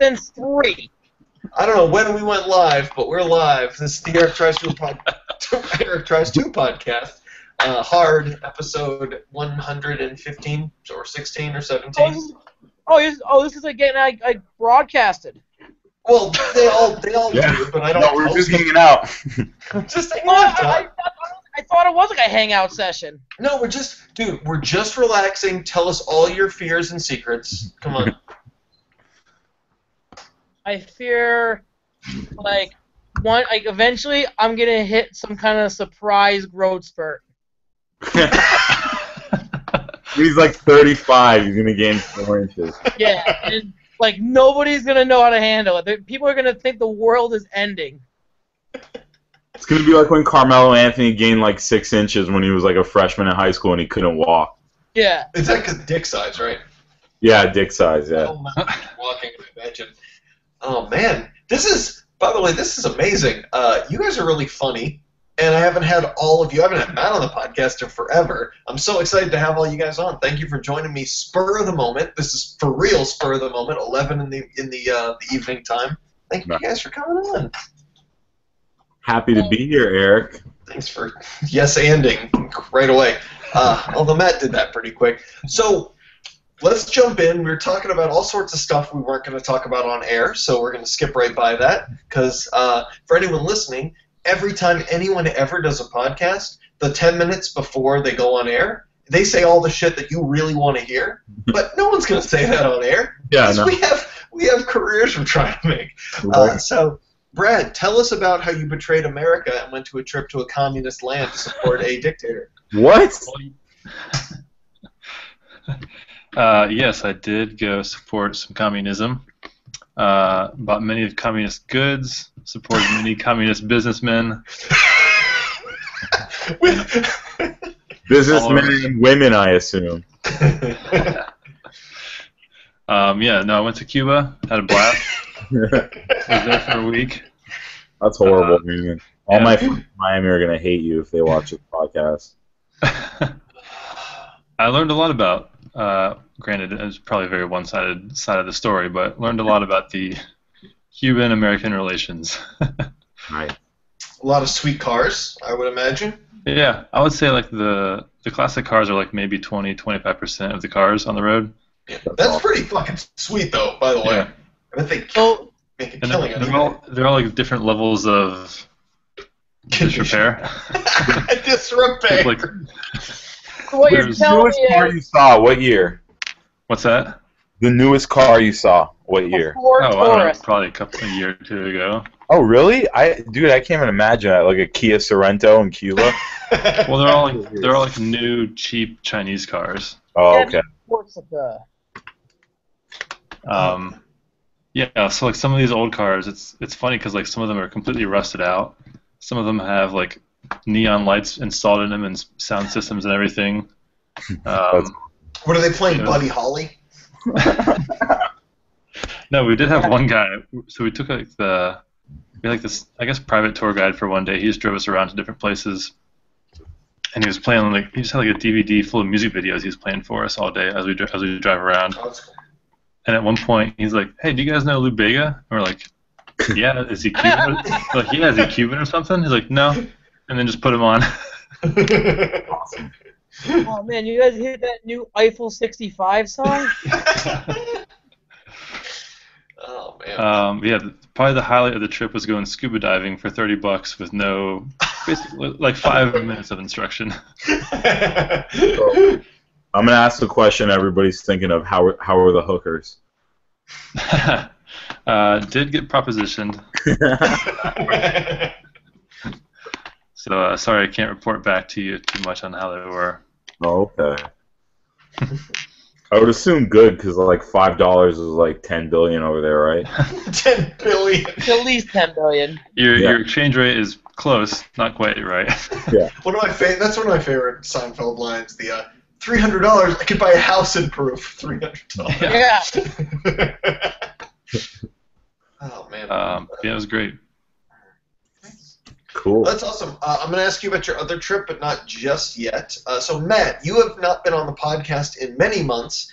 since 3. I don't know when we went live, but we're live. This is the Eric Tries 2 podcast. Hard episode 115 or 16 or 17. This is like getting broadcasted. Well, they all do, but I don't. No, we're just hanging out. Just hanging out. I thought it was like a hangout session. No, we're just relaxing. Tell us all your fears and secrets. Come on. I fear, eventually I'm gonna hit some kind of surprise growth spurt. He's like 35. He's gonna gain 4 inches. Yeah, and nobody's gonna know how to handle it. People are gonna think the world is ending. It's gonna be like when Carmelo Anthony gained like 6 inches when he was like a freshman in high school and he couldn't walk. Yeah. It's like a dick size, right? Yeah, dick size. Yeah. Walking, I imagine. Oh man, by the way, this is amazing. You guys are really funny, and I haven't had Matt on the podcast in forever. I'm so excited to have all you guys on. Thank you for joining me. Spur of the moment. This is for real. Spur of the moment. 11 in the evening time. Thank you guys for coming on. Happy to be here, Eric. Thanks for yes-anding right away. Although Matt did that pretty quick. So. Let's jump in. We were talking about all sorts of stuff we weren't going to talk about on air, so we're going to skip right by that. Because for anyone listening, every time anyone ever does a podcast, the 10 minutes before they go on air, they say all the shit that you really want to hear. But no one's going to say that on air. Yeah, no. We have careers we're trying to make. So, Brad, tell us about how you betrayed America and went to a trip to a communist land to support a dictator. What? Yes, I did go support some communism. Bought many of communist goods. Supported many communist businessmen. Businessmen and women, I assume. I went to Cuba. Had a blast. Was there for a week. That's horrible, man. All my friends in Miami are gonna hate you if they watch this podcast. I learned a lot about. Granted, it was probably a very one-sided side of the story, but learned a lot about the Cuban-American relations. Right. A lot of sweet cars, I would imagine. Yeah, I would say the classic cars are like maybe 20-25% of the cars on the road. Yeah, that's pretty fucking sweet, though. By the way, Yeah. I bet they make a And killing. they're all like different levels of disrepair. Disrepair. Like, What you're The telling newest me car is you saw, what year? what's that? The newest car you saw, what year? a Ford I don't know, Taurus. probably a year or two ago. Oh, really? I can't even imagine that. Like a Kia Sorento in Cuba. Well, they're all like new, cheap Chinese cars. Oh, okay. Corsica. Yeah. So like some of these old cars, it's funny because like some of them are completely rusted out. Some of them have like neon lights installed in them and sound systems and everything. What are they playing, Buddy Holly? No, we did have one guy. So we took this, I guess, private tour guide for one day. He just drove us around to different places, and he was playing he just had like a DVD full of music videos. He was playing for us all day as we drive around. Oh, that's cool. And at one point, he's like, "Hey, do you guys know Lou Bega?" And we're like, "Yeah, is he Cuban?" We're like, "Yeah, is he Cuban or something?" He's like, "No," and then just put him on. Awesome. Oh man, you guys hear that new Eiffel 65 song? Oh man. Probably the highlight of the trip was going scuba diving for $30 with basically like 5 minutes of instruction. So, I'm gonna ask the question everybody's thinking of. How are the hookers? Did get propositioned. So sorry I can't report back to you too much on how they were. Oh, okay. I would assume good because like $5 is like 10 billion over there, right? 10 billion. At least 10 billion. Your exchange rate is close, not quite right. Yeah. That's one of my favorite Seinfeld lines. The $300, I could buy a house in Peru for $300. Yeah. Oh man. Yeah, it was great. Cool. That's awesome. I'm going to ask you about your other trip, but not just yet. So, Matt, you have not been on the podcast in many months.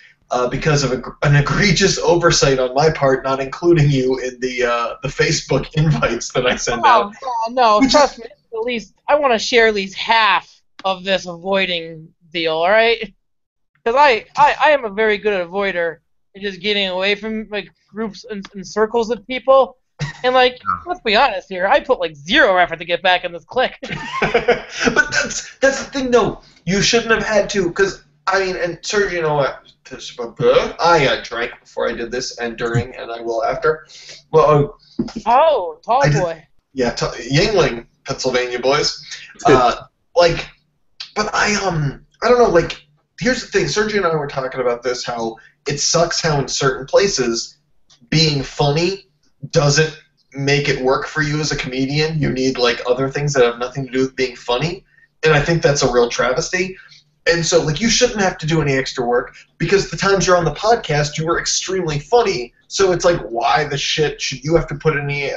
because of an egregious oversight on my part, not including you in the Facebook invites that I send out. No, trust me. At least I want to share at least half of this avoiding deal, all right? Because I am a very good avoider in just getting away from like groups and circles of people. And like, let's be honest here, I put like 0 effort to get back in this clique. But that's the thing, though. You shouldn't have had to, because I mean, and Sergio, you know what? I drank before I did this, and during, and I will after. Well, oh, tall boy. Yeah, Yingling, Pennsylvania boys. Like, but I don't know. Like, here's the thing. Sergio and I were talking about this. How it sucks how in certain places being funny doesn't make it work for you as a comedian. You need like other things that have nothing to do with being funny, and I think that's a real travesty. And so, like, you shouldn't have to do any extra work because the times you're on the podcast, you were extremely funny. So it's like, why the shit should you have to put any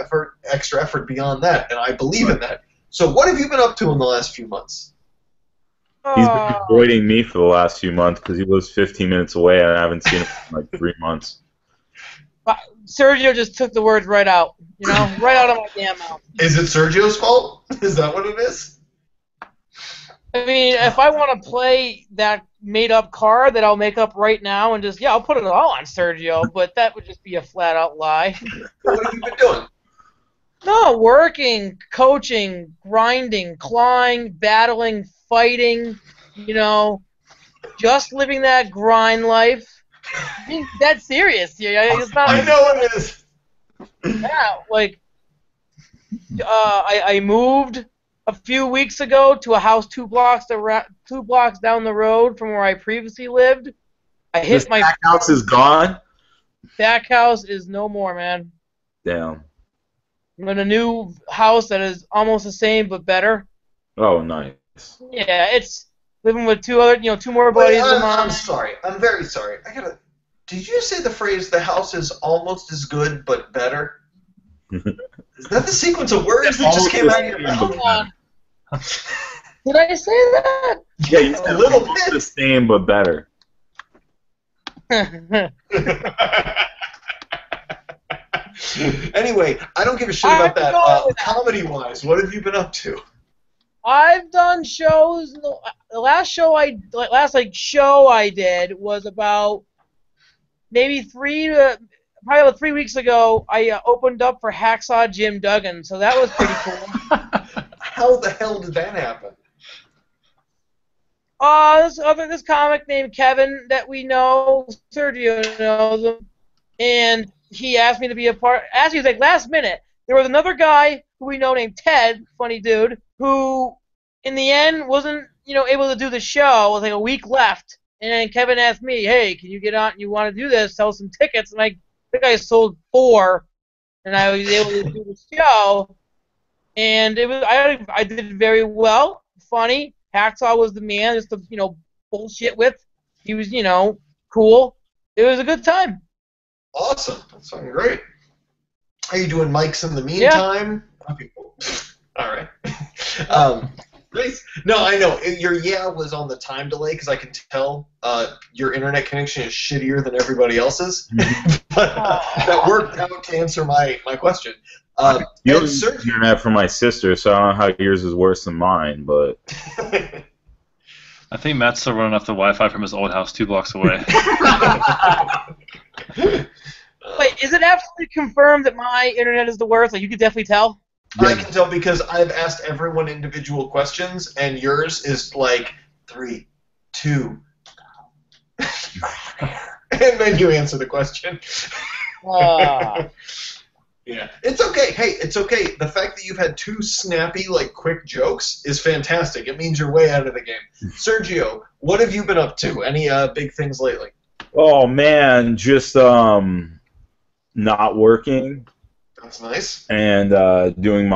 extra effort beyond that? And I believe in that. So what have you been up to in the last few months? He's been avoiding me for the last few months because he lives 15 minutes away and I haven't seen him in like 3 months. Sergio just took the words right out, you know, right out of my damn mouth. Is it Sergio's fault? Is that what it is? I mean, if I want to play that made-up card that I'll make up right now and just, I'll put it all on Sergio, but that would just be a flat-out lie. What have you been doing? No, working, coaching, grinding, clawing, battling, fighting, you know, just living that grind life. I mean, that's serious here. It's not, I know it is. Yeah, like, I moved a few weeks ago to a house 2 blocks down the road from where I previously lived. I hit this my back house is gone. Back house is no more, man. Damn. I'm in a new house that is almost the same but better. Oh, nice. Yeah, it's living with 2 more buddies of mine. I'm sorry. I'm very sorry. Did you say the phrase "the house is almost as good but better"? Is that the sequence of words that just came out of your mouth? Did I say that? Yeah, you said A little almost bit. the same but better. Anyway, I don't give a shit about that. Comedy-wise, what have you been up to? I've done shows. The last show I did was about maybe probably about 3 weeks ago. I opened up for Hacksaw Jim Duggan, so that was pretty cool. How the hell did that happen? This comic named Kevin that we know, Sergio knows him, and he asked me to be a part. Actually, it was like last minute. There was another guy who we know named Ted, funny dude, who in the end wasn't able to do the show. It was like a week left, and then Kevin asked me, "Hey, can you get on? You want to do this? Sell some tickets?" And I think I sold 4, and I was able to do the show. And it was I did very well, funny. Hacksaw was the man, just to bullshit with. He was cool. It was a good time. Awesome, that sounds great. Are you doing mics in the meantime? Yeah. Okay, cool. All right. Nice. No, I know your was on the time delay because I can tell your internet connection is shittier than everybody else's. But that worked out to answer my question. You have internet from my sister, so I don't know how yours is worse than mine, but I think Matt's still running off the Wi-Fi from his old house 2 blocks away. Wait, is it absolutely confirmed that my internet is the worst? Like, you could definitely tell? I can tell because I've asked everyone individual questions, and yours is like 3, 2, and then you answer the question. Yeah, it's okay. Hey, it's okay. The fact that you've had 2 snappy, quick jokes is fantastic. It means you're way out of the game. Sergio, what have you been up to? Any big things lately? Oh man, just not working. That's nice. And doing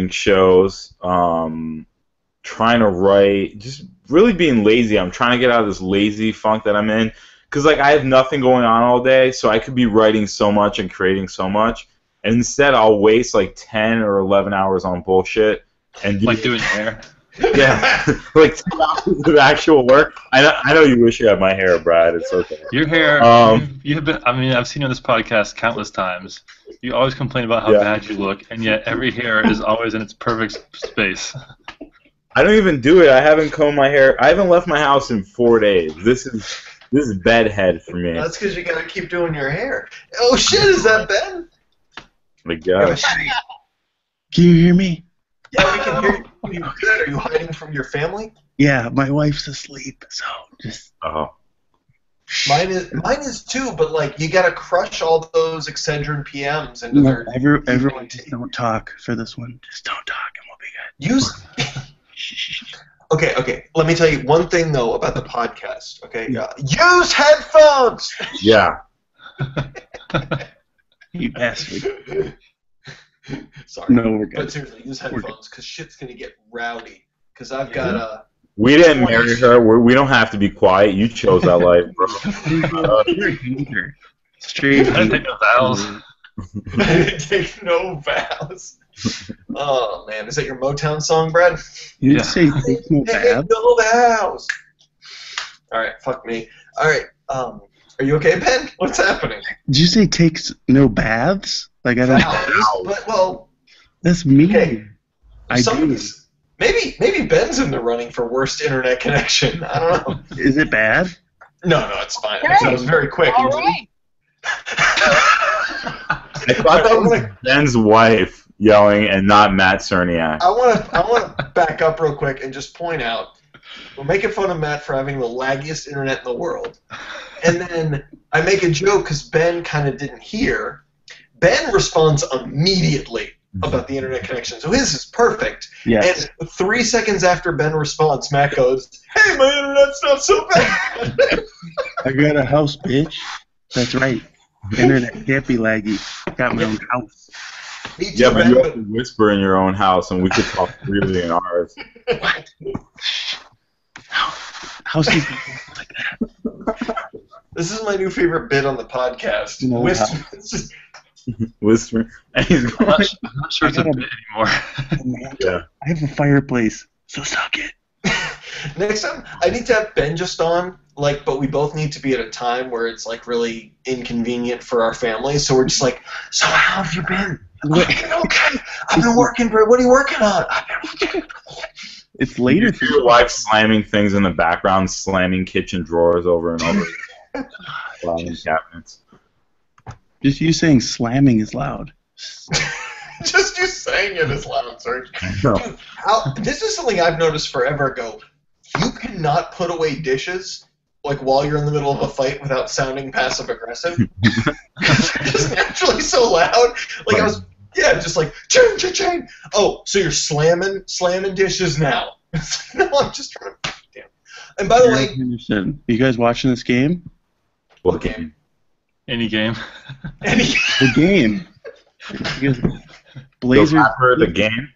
shows. Trying to write, just really being lazy. I'm trying to get out of this lazy funk that I'm in. Because I have nothing going on all day, so I could be writing so much and creating so much. And instead, I'll waste 10 or 11 hours on bullshit. And like doing hair? Yeah, like 2 hours of actual work. I know you wish you had my hair, Brad. It's okay. Your hair, you have been. I mean, I've seen you on this podcast countless times. You always complain about how bad you look, and yet every hair is always in its perfect space. I don't even do it. I haven't combed my hair. I haven't left my house in 4 days. This is bedhead for me. That's because you gotta keep doing your hair. Oh shit, is that Ben? My God. Can you hear me? Yeah, we can hear you. Are you good? Are you hiding from your family? Yeah, my wife's asleep, so just. Oh. Mine is too, but like you gotta crush all those Excedrin PMs into No, their. everyone just don't talk for this one. Just don't talk, and we'll be good. Use. Okay. Let me tell you one thing though about the podcast. Okay, use headphones. Yeah. You bastard. Sorry. No, we're good. But seriously, use headphones because shit's gonna get rowdy. Because I've got We didn't marry her. We don't have to be quiet. You chose that life, bro. You're a hater. Straight I take no vows. take no vows. Oh man, is that your Motown song, Brad? You didn't say take no Take bath? no vows. All right, fuck me. All right, are you okay, Ben? What's happening? Did you say takes no baths? Like I don't. Vows, but well, That's mean. Okay. I do. somebody's- Maybe Ben's in the running for worst internet connection. I don't know. Is it bad? No, it's fine. That was very quick. All right. I thought that was Ben's wife yelling and not Matt Cerniak. I want to back up real quick and just point out we're making fun of Matt for having the laggiest internet in the world, and then I make a joke because Ben kind of didn't hear. Ben responds immediately about the internet connection, so his is perfect. Yes. And 3 seconds after Ben responds, Matt goes, "Hey, my internet's not so bad." I got a house, bitch. That's right. Internet can't be laggy. Got my own house. Me too, Yeah, but Ben, you have to whisper in your own house, and we could talk freely in ours. What? House is like that. This is my new favorite bit on the podcast. No, Whisper. And he's I'm not sure it's a I gotta- bit anymore. Yeah. I have a fireplace, so suck it. Next time, I need to have Ben just on, but we both need to be at a time where it's really inconvenient for our family. So we're just like, so how have you been? Okay. I've been working. What are you working on? It's later You for hear your wife slamming things in the background, slamming kitchen drawers over and over. Slamming cabinets. Just you saying slamming is loud. Just you saying it is loud, Serge. No. Dude, this is something I've noticed forever ago. You cannot put away dishes while you're in the middle of a fight without sounding passive aggressive. It's just naturally so loud. I was just like chain, chain, chain. Oh, so you're slamming dishes now? No, I'm just trying to. Damn. And by the way, Henderson, you guys watching this game? What game? Any game. The game. You guys, Blazers. The game?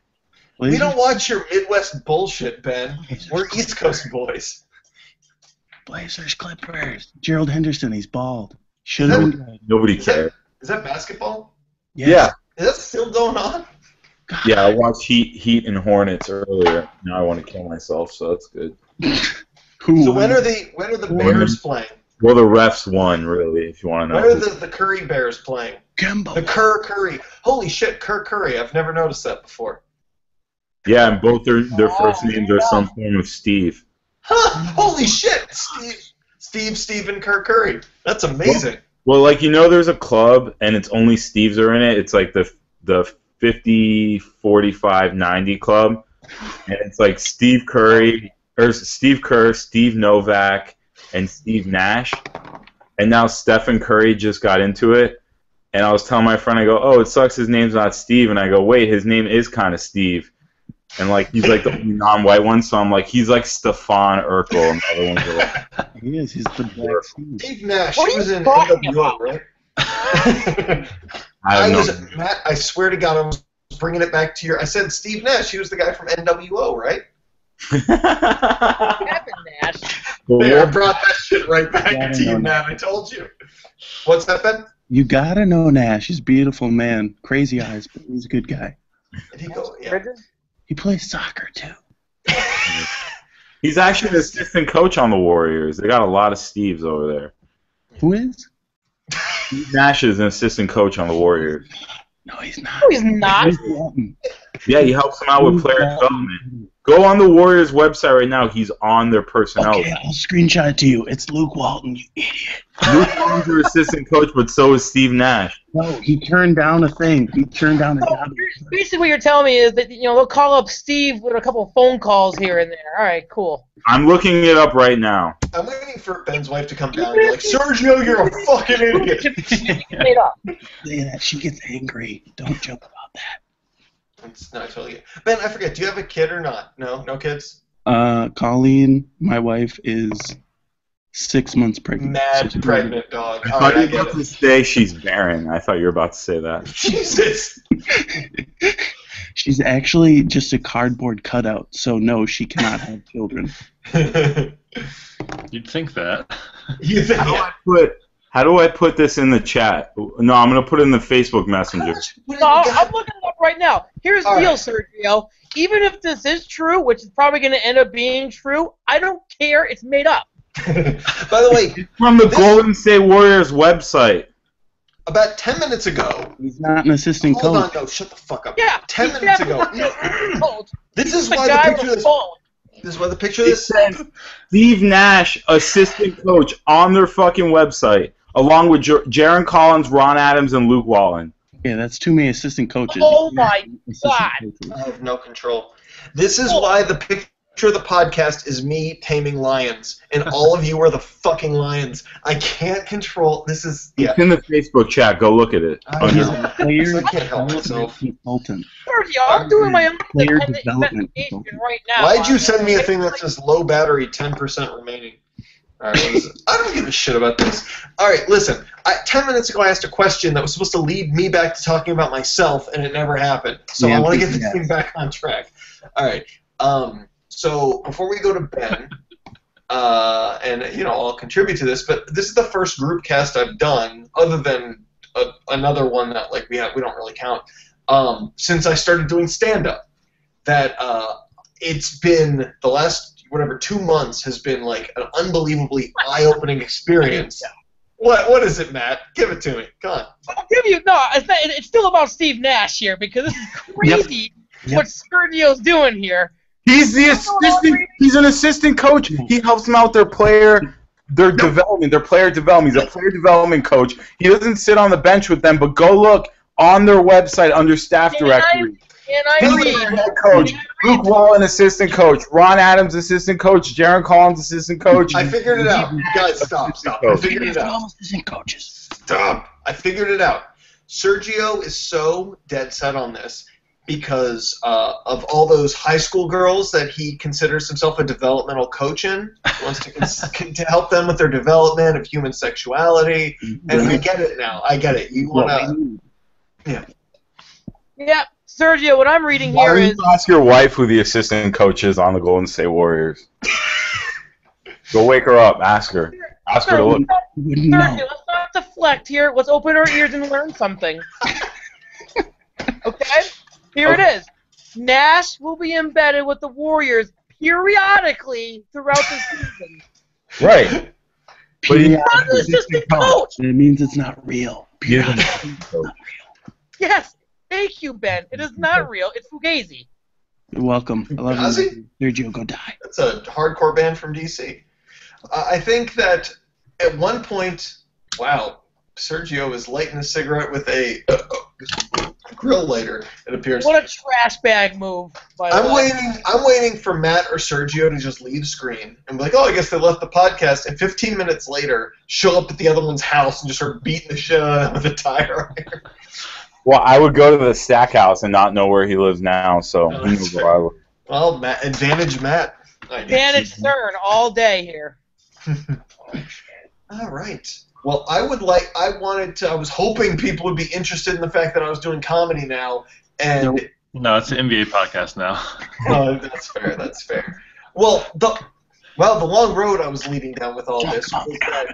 we don't watch your Midwest bullshit, Ben. We're East Coast boys. Blazers, Clippers. Gerald Henderson, he's bald. Should have been good. Nobody cares. Is that basketball? Yeah. Is that still going on? Yeah, I watched Heat and Hornets earlier. Now I want to kill myself, so that's good. Who So won? when are the Bears playing? Well, the refs won, really, if you want to know. When are the Curry Bears playing? Kemba. The Kerr Curry. Holy shit, Kerr Curry. I've never noticed that before. Yeah, and both their first names are some form of Steve. Huh, holy shit. Steven Kerr Curry. That's amazing. Well, there's a club, and it's only Steves are in it. It's like the 50, 45, 90 club. And it's Steve Kerr, Steve Novak, and Steve Nash. And now Stephen Curry just got into it. And I was telling my friend, I go, oh, it sucks his name's not Steve. And I go, wait, his name is kind of Steve. And he's the only non-white one, so I'm he's like Stefan Urkel, and the other ones are He is. He's the black Steve. Steve Nash, What he are was you in talking NWO, about? right? I don't know. Matt, I swear to God, I was bringing it back to I said Steve Nash, he was the guy from NWO, right? Kevin Nash. There, I brought that shit right back Yeah, to you, I know. Matt. I told you. What's that, Ben? You gotta know Nash. He's a beautiful man. Crazy eyes, but he's a good guy. Did he go? Yeah. Bridges? He plays soccer too. He's actually an assistant coach on the Warriors. They got a lot of Steves over there. Who is? Steve Nash is an assistant coach on the Warriors. No, he's not. No, he's not. Luke Walton. Yeah, he helps them out with player development. Go on the Warriors website right now. He's on their personnel. Okay, I'll screenshot it to you. It's Luke Walton, you idiot. Luke Walton's their assistant coach, but so is Steve Nash. No, he turned down a thing. He turned down a So job. basically, what you're telling me is that they'll call up Steve with a couple of phone calls here and there. All right, cool. I'm looking it up right now. I'm waiting for Ben's wife to come down and be like, Sergio, you're a fucking idiot. Made up. Say that. She gets angry. Don't joke about that. It's not totally. Ben, I forget. Do you have a kid or not? No, no kids. Colleen, my wife, is 6 months pregnant. Mad 6 pregnant dog. I All thought right, I you were get about to it. say she's barren. I thought you were about to say that. Jesus. She's actually just a cardboard cutout, so no, she cannot have children. You'd think that. You think? How do I put this in the chat? No, I'm gonna put it in the Facebook Messenger. No, I'm looking it up right now. Here's the All deal, right. Sergio. Even if this is true, which is probably going to end up being true, I don't care. It's made up. By the way, From the This- Golden State Warriors website. about 10 minutes ago. He's not an assistant Hold on, coach. no, shut the fuck up. Yeah. 10 he's minutes ago. definitely told. This is The why guy the picture was this. told. This is why the picture of It this. says Steve Nash, assistant coach, on their fucking website, along with Jaron Collins, Ron Adams, and Luke Walton. Yeah, that's too many assistant coaches. Oh my Assistant God. coaches. I have no control. This is why the picture of the podcast is me taming lions, and all of you are the fucking lions. I can't control. This is It's in the Facebook chat. Go look at it. He's I a player I can't help development myself. consultant. Sergio, I'm doing my own Player independent development investigation right now. Why'd you send me a thing that says low battery, 10% remaining? All right, what is it? I don't give a shit about this. All right, listen. 10 minutes ago, I asked a question that was supposed to lead me back to talking about myself, and it never happened. So Yeah, I want to get this yes. thing back on track. All right. So before we go to Ben, and I'll contribute to this, but this is the first group cast I've done, other than another one that we don't really count, since I started doing stand up. That it's been the last 2 months has been like an unbelievably eye-opening experience. What is it, Matt? Give it to me. Come on. I'll give you it's still about Steve Nash here because this is crazy what Sergio's doing here. He's the assistant. He's an assistant coach. He helps them out their player development. He's a player development coach. He doesn't sit on the bench with them, but go look on their website under staff directory. And I He's read. the head coach. Luke Walton, assistant coach. Ron Adams, assistant coach. Jaron Collins, assistant coach. I figured it out. You guys, stop. I figured it out. All assistant coaches. Stop. I figured it out. Sergio is so dead set on this because of all those high school girls that he considers himself a developmental coach in. He wants to help them with their development of human sexuality. And I get it now. I get it. You want to... Yeah. Yeah, Sergio, what I'm reading Why here don't is you ask your wife who the assistant coach is on the Golden State Warriors? Go wake her up. Ask her. Ask her to look. Wouldn't Sergio, know. let's not deflect here. Let's open our ears and learn something. Okay? Here it is. Nash will be embedded with the Warriors periodically throughout the season. Right. But he- Not the assistant coach. It means it's not real. Period. Yes. Thank you, Ben. It is not real. It's Fugazi. You're welcome. I love Fugazi? you. Sergio, go die. That's a hardcore band from DC. I think that at one point, wow, Sergio is lighting a cigarette with a grill lighter, it appears. What a trash bag move, by the way. I'm waiting for Matt or Sergio to just leave screen and be like, oh, I guess they left the podcast. And 15 minutes later, show up at the other one's house and just start beating the shit out of him with a tire iron. Well, I would go to the Stackhouse and not know where he lives now, so Oh, who knows where I would. Well, Matt, advantage Matt. Advantage CERN all day here. All right. Well, I was hoping people would be interested in the fact that I was doing comedy now, and No, it's an NBA podcast now. that's fair. That's fair. Well, the long road I was leading down with all this was that.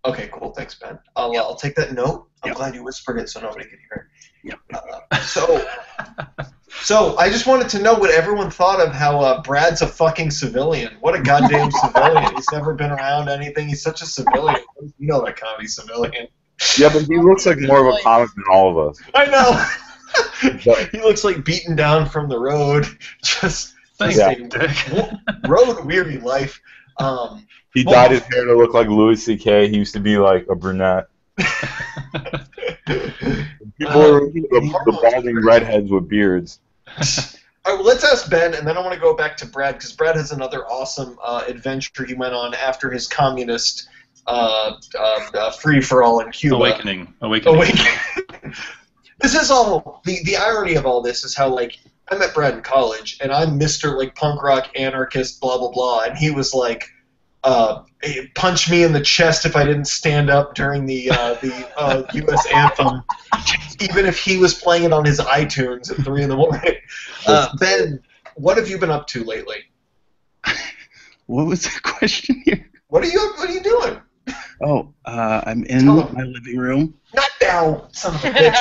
Okay, cool. Thanks, Ben. I'll take that note. I'm glad you whispered it so nobody could hear it. Yep. So I just wanted to know what everyone thought of how Brad's a fucking civilian. What a goddamn civilian. He's never been around anything. He's such a civilian. You know that comedy civilian. Yeah, but he looks like more of a comic than all of us. I know. He looks like beaten down from the road. Just a road-weary life. He dyed his hair to look like Louis C.K. He used to be like a brunette. People are the balding redheads with beards. All right, well, let's ask Ben, and then I want to go back to Brad, because Brad has another awesome adventure he went on after his communist free-for-all in Cuba. Awakening. This is all, the irony of all this is how, like, I met Brad in college, and I'm Mr. like punk rock anarchist, blah, blah, blah, and he was like, punch me in the chest if I didn't stand up during the U.S. anthem, even if he was playing it on his iTunes at 3 in the morning. Ben, what have you been up to lately? What was the question here? What are you doing? Oh, I'm in my living room. Not now, son of a bitch.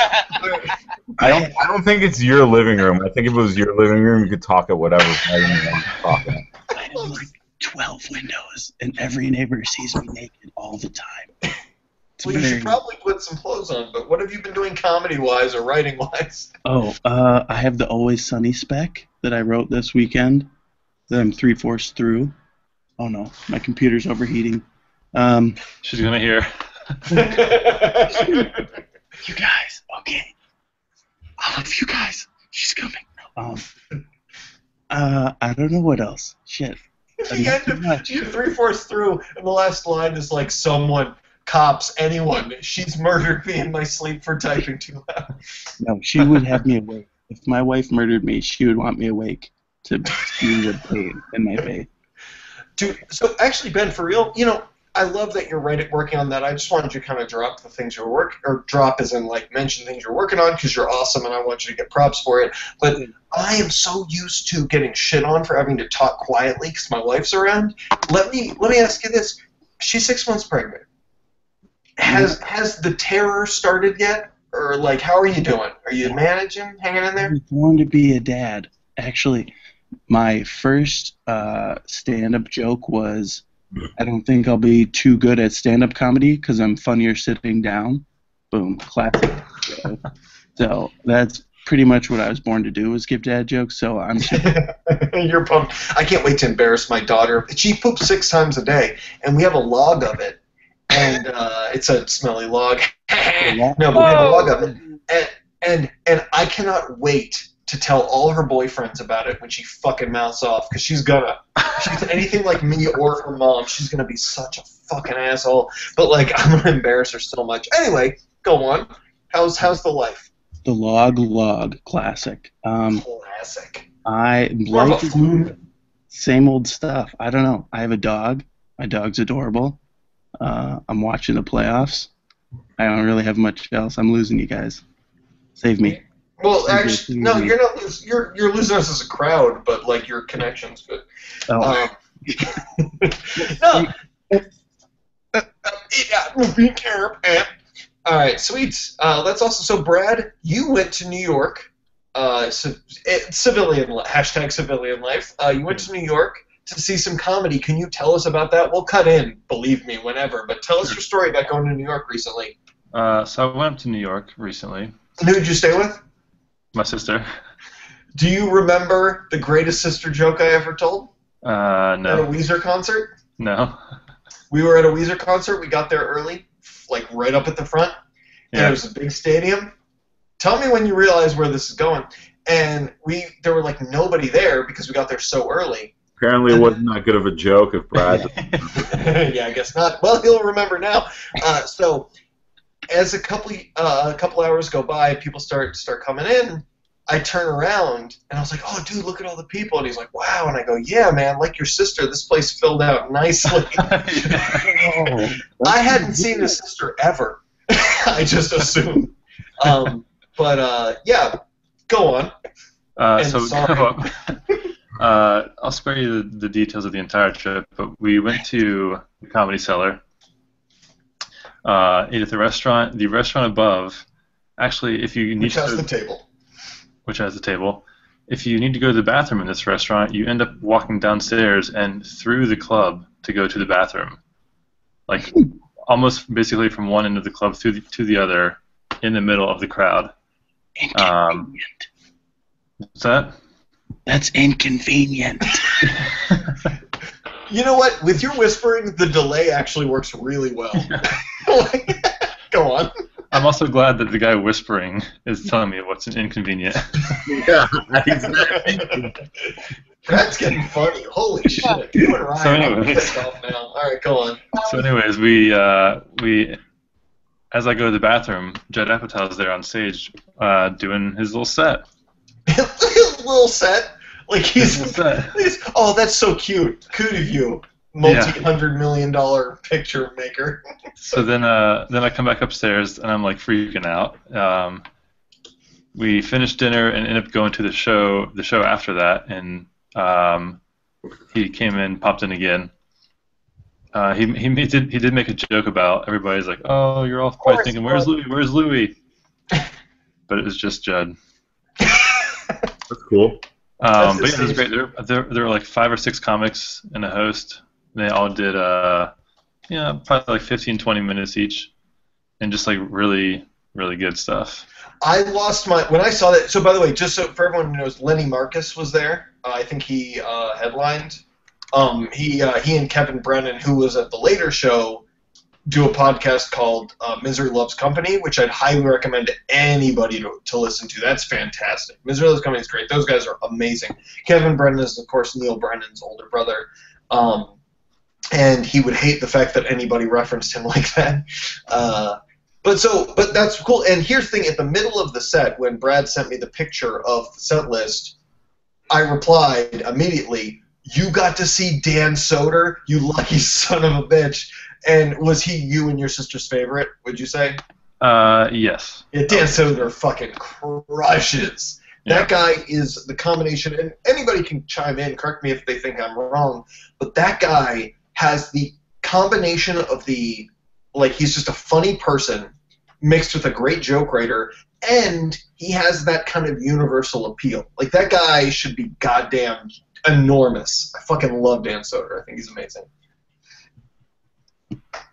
I don't think it's your living room. I think if it was your living room, you could talk at whatever time you want to talk at. I have like 12 windows, and every neighbor sees me naked all the time. Well, you should probably put some clothes on, but what have you been doing comedy-wise or writing-wise? Oh, I have the Always Sunny spec that I wrote this weekend that I'm 3/4 through. Oh no, my computer's overheating. She's gonna hear. You guys, okay. All of you guys, she's coming. I don't know what else. Shit. The end of you're 3/4 through, and the last line is like someone, cops, anyone. She's murdered me in my sleep for typing too loud. No, she would have me awake. If my wife murdered me, she would want me awake to see the pain in my face. Dude, so actually, Ben, for real, you know, I love that you're working on that. I just wanted you to kind of drop the things you're drop as in like mention things you're working on because you're awesome and I want you to get props for it. But I am so used to getting shit on for having to talk quietly because my wife's around. Let me ask you this: she's 6 months pregnant. Has the terror started yet, or like how are you doing? Are you managing, hanging in there? I was born to be a dad. Actually, my first stand-up joke was, I don't think I'll be too good at stand-up comedy because I'm funnier sitting down. Boom, classic. So that's pretty much what I was born to do, was give dad jokes. So I'm. You're pumped. I can't wait to embarrass my daughter. She poops 6 times a day, and we have a log of it. And it's a smelly log. No, but we have a log of it. And I cannot wait to tell all her boyfriends about it when she fucking mouths off, because she's anything like me or her mom, she's gonna be such a fucking asshole. But like, I'm gonna embarrass her so much. Anyway, go on. How's the life? The log classic. Classic. Same old stuff. I don't know. I have a dog. My dog's adorable. I'm watching the playoffs. I don't really have much else. I'm losing you guys. Save me. Well, actually, no, you're not. You're losing us as a crowd, but like your connection's good. Oh. No. Be careful. All right, sweet. That's awesome. So, Brad, you went to New York. Civilian life. You went to New York to see some comedy. Can you tell us about that? We'll cut in, believe me, whenever. But tell us your story about going to New York recently. So I went up to New York recently. And who did you stay with? My sister. Do you remember the greatest sister joke I ever told? No. At a Weezer concert? No. We were at a Weezer concert. We got there early, like right up at the front. And it was a big stadium. Tell me when you realize where this is going. And there were like nobody there because we got there so early. Apparently it wasn't that good of a joke if Brad... Yeah, I guess not. Well, he'll remember now. So as a couple hours go by, people start coming in. I turn around, and I was like, oh, dude, look at all the people. And he's like, wow. And I go, yeah, man, like your sister, this place filled out nicely. I hadn't seen his sister ever. I just assumed. Yeah, go on. I'll spare you the details of the entire trip, but we went to the Comedy Cellar, ate at the restaurant. The restaurant above, actually, if you need which has the table. Which has the table. if you need to go to the bathroom in this restaurant, you end up walking downstairs and through the club to go to the bathroom. Like, almost basically from one end of the club to the other, in the middle of the crowd. Inconvenient. What's that? That's inconvenient. You know what? With your whispering, the delay actually works really well. Go on. I'm also glad that the guy whispering is telling me what's inconvenient. Yeah, exactly. That's getting funny. Holy shit. You and Ryan are pissed off now. All right, go on. So anyways, we as I go to the bathroom, Judd Apatow's there on stage doing his little set. His little set? Like he's oh, that's so cute. Cute of you. Multi-$100 million picture maker. So then I come back upstairs and I'm like freaking out. We finished dinner and ended up going to the show after that, and he came in, popped in again. He did make a joke about everybody's like, oh, you're all probably thinking, where's Louis? But it was just Judd. That's cool. That's but yeah, it was great. There were like 5 or 6 comics and a host. They all did probably like 15-20 minutes each, and just like really, really good stuff. I lost my when I saw that. So by the way, just so for everyone who knows, Lenny Marcus was there. I think he headlined. He and Kevin Brennan, who was at the later show, do a podcast called Misery Loves Company, which I'd highly recommend to anybody to listen to. That's fantastic. Misery Loves Company is great. Those guys are amazing. Kevin Brennan is, of course, Neil Brennan's older brother. And he would hate the fact that anybody referenced him like that. But that's cool. And here's the thing: at the middle of the set, when Brad sent me the picture of the set list, I replied immediately, "You got to see Dan Soder, you lucky son of a bitch." And was he you and your sister's favorite? Would you say? Yes. Yeah, Dan Soder fucking crushes. That guy is the combination, and anybody can chime in, correct me if they think I'm wrong, but that guy has the combination of he's just a funny person mixed with a great joke writer, and he has that kind of universal appeal. Like, that guy should be goddamn enormous. I fucking love Dan Soder. I think he's amazing.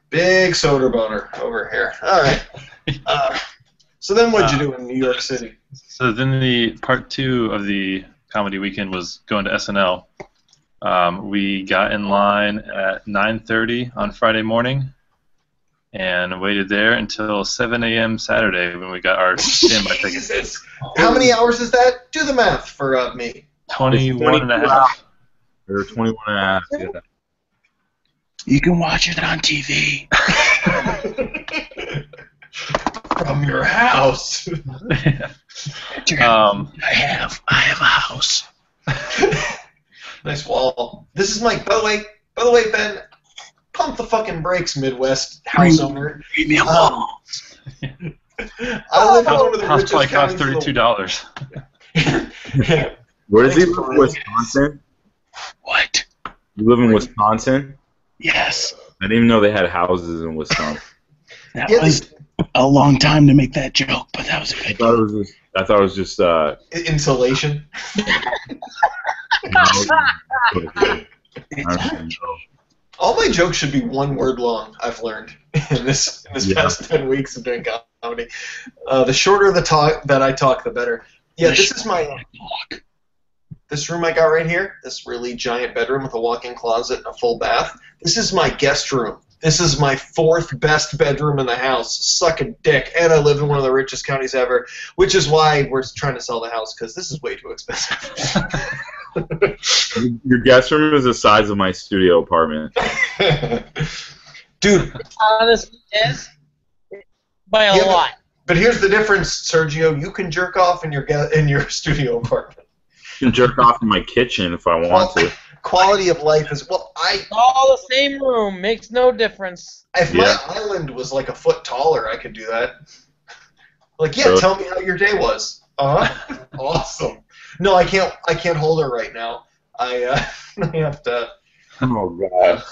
Big Soder boner over here. All right. So then what'd you do in New York City? So then the part 2 of the comedy weekend was going to SNL. We got in line at 9:30 on Friday morning and waited there until 7 a.m. Saturday when we got our standby tickets. Jesus. How many hours is that? Do the math for me. 21 and a half. Or 21 and a half, yeah. You can watch it on TV. From your house. I have a house. Nice wall. This is Mike. By the way, Ben, pump the fucking brakes, Midwest house owner. Premium wall. I live in one of the House richest probably cost counties in the $32. Where does he live? Wisconsin? What? You live in Wisconsin? Yes. I didn't even know they had houses in Wisconsin. That was a long time to make that joke, but that was a good I thought it was just insulation. All my jokes should be one word long, I've learned in this past 10 weeks of doing comedy. The shorter the talk that I talk, the better. Yeah, this is this room I got right here, this really giant bedroom with a walk-in closet and a full bath. This is my guest room. This is my 4th best bedroom in the house. Suck a dick. And I live in one of the richest counties ever, which is why we're trying to sell the house, because this is way too expensive. Your guest room is the size of my studio apartment. Dude. Honestly, is by a lot. But here's the difference, Sergio. You can jerk off in your studio apartment. I can jerk off in my kitchen if I want to. Quality of life is all the same room, makes no difference. If my island was like a foot taller, I could do that. Like, tell me how your day was. Awesome. No, I can't hold her right now. I have to. Oh god.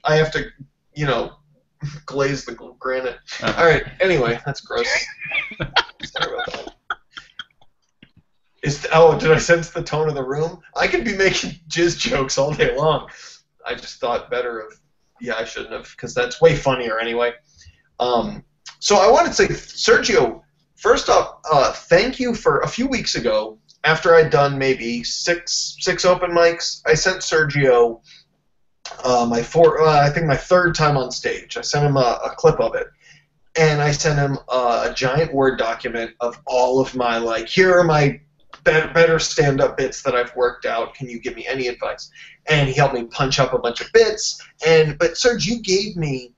I have to, glaze the granite. All right. Anyway, that's gross. Sorry about that. Did I sense the tone of the room? I could be making jizz jokes all day long. I just thought better of, yeah, I shouldn't have, because that's way funnier anyway. So I wanted to say, Sergio, first off, thank you for a few weeks ago, after I'd done maybe six open mics, I sent Sergio I think my third time on stage. I sent him a clip of it. And I sent him a giant Word document of all of my, like, here are my better stand-up bits that I've worked out. Can you give me any advice? And he helped me punch up a bunch of bits. But Serge, you gave me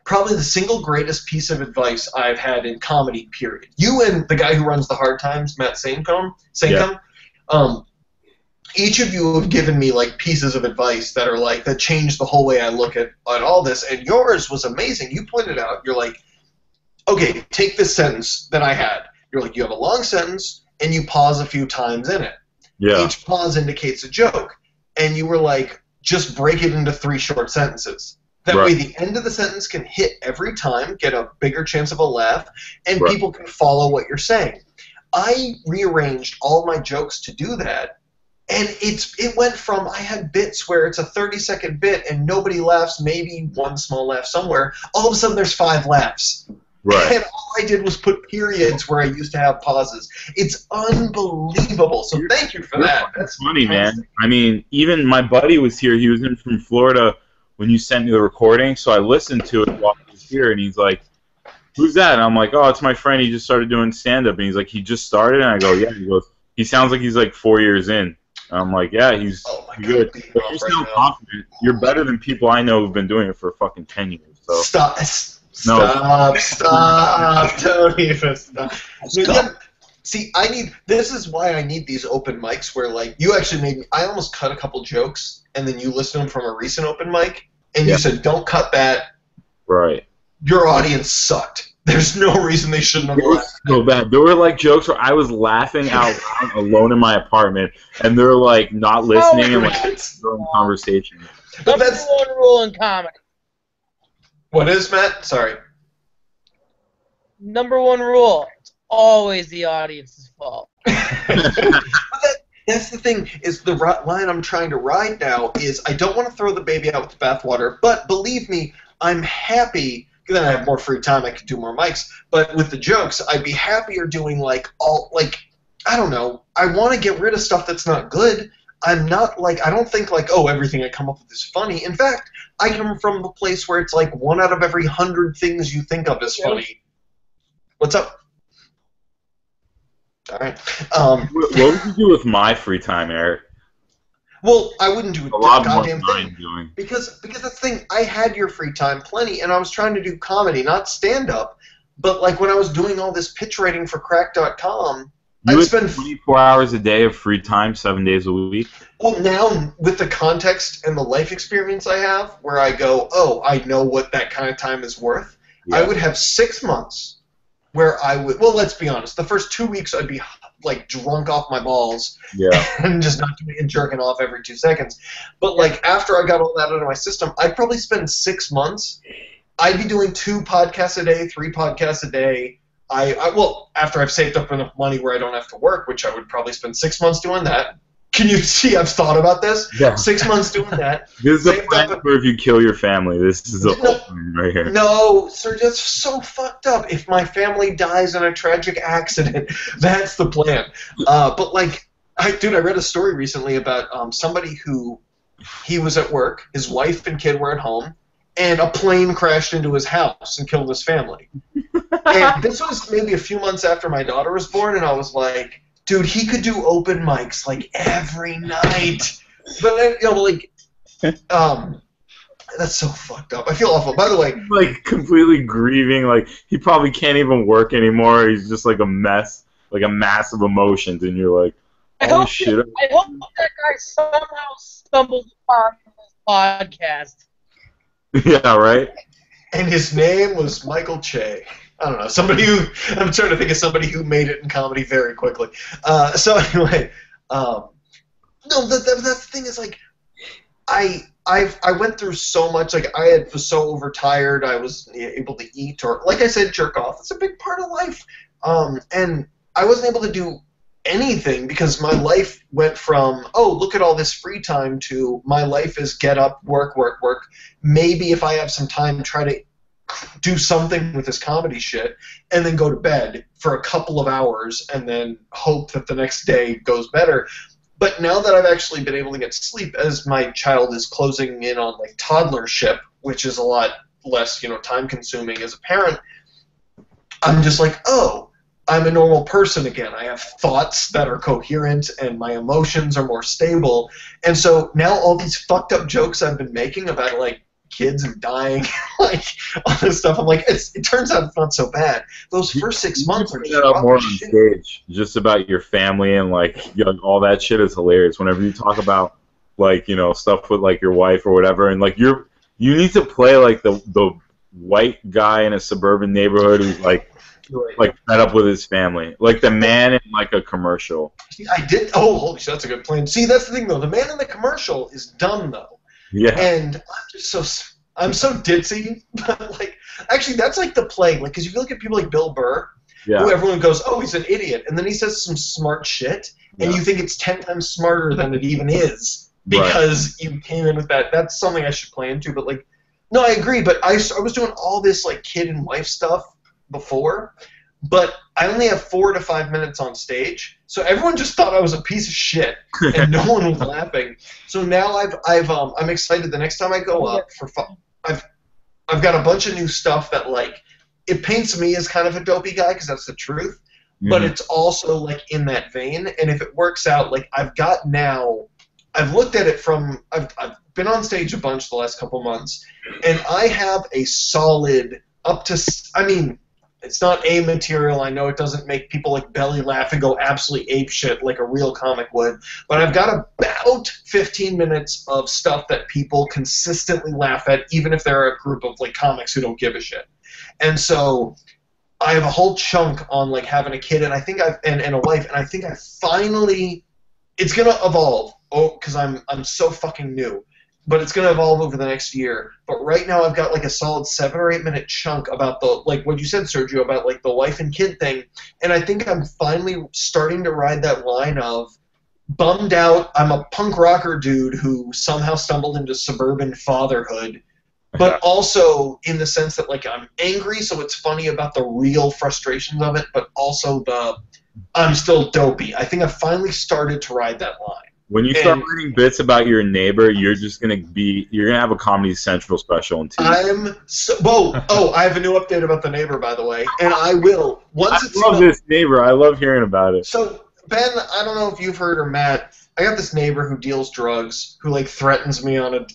probably the single greatest piece of advice I've had in comedy, period. You and the guy who runs the Hard Times, Matt Sancom, each of you have given me like pieces of advice that are like that changed the whole way I look at all this. And yours was amazing. You pointed out, you're like, okay, take this sentence that I had. You're like, you have a long sentence and you pause a few times in it. Yeah. Each pause indicates a joke. And you were like, just break it into 3 short sentences. That way the end of the sentence can hit every time, get a bigger chance of a laugh, and people can follow what you're saying. I rearranged all my jokes to do that. And it went from, I had bits where it's a 30-second bit and nobody laughs, maybe one small laugh somewhere. All of a sudden there's 5 laughs. Right. And all I did was put periods where I used to have pauses. It's unbelievable. So thank you for that. That's funny, man. I mean, even my buddy was here. He was in from Florida when you sent me the recording, so I listened to it while he was here, and he's like, who's that? And I'm like, oh, it's my friend. He just started doing stand-up. And he's like, he just started? And I go, yeah. He goes, he sounds like he's like 4 years in. I'm like, yeah, he's good. But you're still confident. You're better than people I know who've been doing it for fucking 10 years. So. Stop, don't even stop. See, this is why I need these open mics where, like, you actually made me, I almost cut a couple jokes, and then you listened to them from a recent open mic, and you said, don't cut that. Right. Your audience sucked. There's no reason they shouldn't have laughed. So bad. There were like jokes where I was laughing out loud alone in my apartment, and they're like not listening and like throwing conversation. But that's one rule in comedy. What is, Matt? Sorry. Number 1 rule: it's always the audience's fault. That's the thing. Is the line I'm trying to ride now is I don't want to throw the baby out with the bathwater, but believe me, I'm happy. Then I have more free time. I could do more mics. But with the jokes, I'd be happier doing I don't know. I want to get rid of stuff that's not good. I'm not I don't think oh, everything I come up with is funny. In fact, I come from a place where it's like 1 out of every 100 things you think of is funny. What's up? All right. What would you do with my free time, Eric? Well, I wouldn't do a lot goddamn more thing doing. because that's the thing. I had your free time plenty, and I was trying to do comedy, not stand-up. But like when I was doing all this pitch writing for Crack.com, I'd spend 24 hours a day of free time, 7 days a week. Well, now with the context and the life experience I have, where I go, oh, I know what that kind of time is worth. Yeah. I would have 6 months where I would. Well, let's be honest. The first 2 weeks, I'd be like drunk off my balls, and just not doing and jerking off every 2 seconds. But like after I got all that out of my system, I'd probably spend 6 months. I'd be doing 2 podcasts a day, 3 podcasts a day. Well, after I've saved up enough money where I don't have to work, which I would probably spend 6 months doing that. Can you see I've thought about this? Yeah. 6 months doing that. This is the plan for if you kill your family. This is the plan right here. No, sir, that's so fucked up. If my family dies in a tragic accident, that's the plan. But like, I read a story recently about somebody who he was at work, his wife and kid were at home, and a plane crashed into his house and killed his family. And this was maybe a few months after my daughter was born, and I was like, dude, he could do open mics like every night. But that's so fucked up. I feel awful. By the way, like completely grieving. Like he probably can't even work anymore. He's just like a mess, like a mass of emotions, and you're like, oh shit. I hope that guy somehow stumbles upon this podcast. Yeah, right. And his name was Michael Che. I don't know, I'm trying to think of somebody who made it in comedy very quickly. So anyway, no, that's the thing is like, I went through so much. Like I was so overtired, I was able to eat or, like I said, jerk off. It's a big part of life. And I wasn't able to do anything because my life went from, oh, look at all this free time to my life is get up, work, work, work. Maybe if I have some time, try to do something with this comedy shit and then go to bed for a couple of hours and then hope that the next day goes better. But now that I've actually been able to get sleep as my child is closing in on like toddlership, which is a lot less, time consuming as a parent, I'm just like, oh, I'm a normal person again. I have thoughts that are coherent and my emotions are more stable. And so now all these fucked up jokes I've been making about like kids and dying, like all this stuff, I'm like, it turns out it's not so bad. Those first 6 months are just more on stage, just about your family and like all that shit is hilarious. Whenever you talk about like stuff with like your wife or whatever, and like you need to play like the white guy in a suburban neighborhood who's like fed up with his family, like the man in like a commercial. See, I did. Oh, holy shit, that's a good plan. See, that's the thing though. The man in the commercial is dumb though. Yeah. And I'm so ditzy, but like actually that's like the plague. Like, because if you look at people like Bill Burr, who everyone goes, oh, he's an idiot, and then he says some smart shit, and you think it's 10 times smarter than it even is because you came in with that. That's something I should play into. But like, no, I agree. But I was doing all this like kid and wife stuff before, but I only have 4 to 5 minutes on stage, so everyone just thought I was a piece of shit, and no one was laughing. So now I'm excited. The next time I go up for fun, I've got a bunch of new stuff that like it paints me as kind of a dopey guy because that's the truth, but it's also like in that vein. And if it works out, like I've looked at it from I've been on stage a bunch the last couple months, and I have a solid up to it's not A material. I know it doesn't make people like belly laugh and go absolutely apeshit like a real comic would, but I've got about 15 minutes of stuff that people consistently laugh at, even if they're a group of like comics who don't give a shit. And so I have a whole chunk on like having a kid, and I think and a wife, and I think I finally, it's gonna evolve. Oh, because I'm so fucking new. But it's going to evolve over the next year. But right now I've got like a solid 7 or 8 minute chunk about the, like what you said, Sergio, about like the wife and kid thing. And I think I'm finally starting to ride that line of bummed out. I'm a punk rocker dude who somehow stumbled into suburban fatherhood. But also in the sense that like I'm angry, so it's funny about the real frustrations of it, but also I'm still dopey. I think I finally started to ride that line. When you start reading bits about your neighbor, you're gonna have a Comedy Central special in 2 years. I have a new update about the neighbor, by the way, and I will once. I love this neighbor. I love hearing about it. So Ben, I don't know if you've heard or Matt. I got this neighbor who deals drugs, who like threatens me on a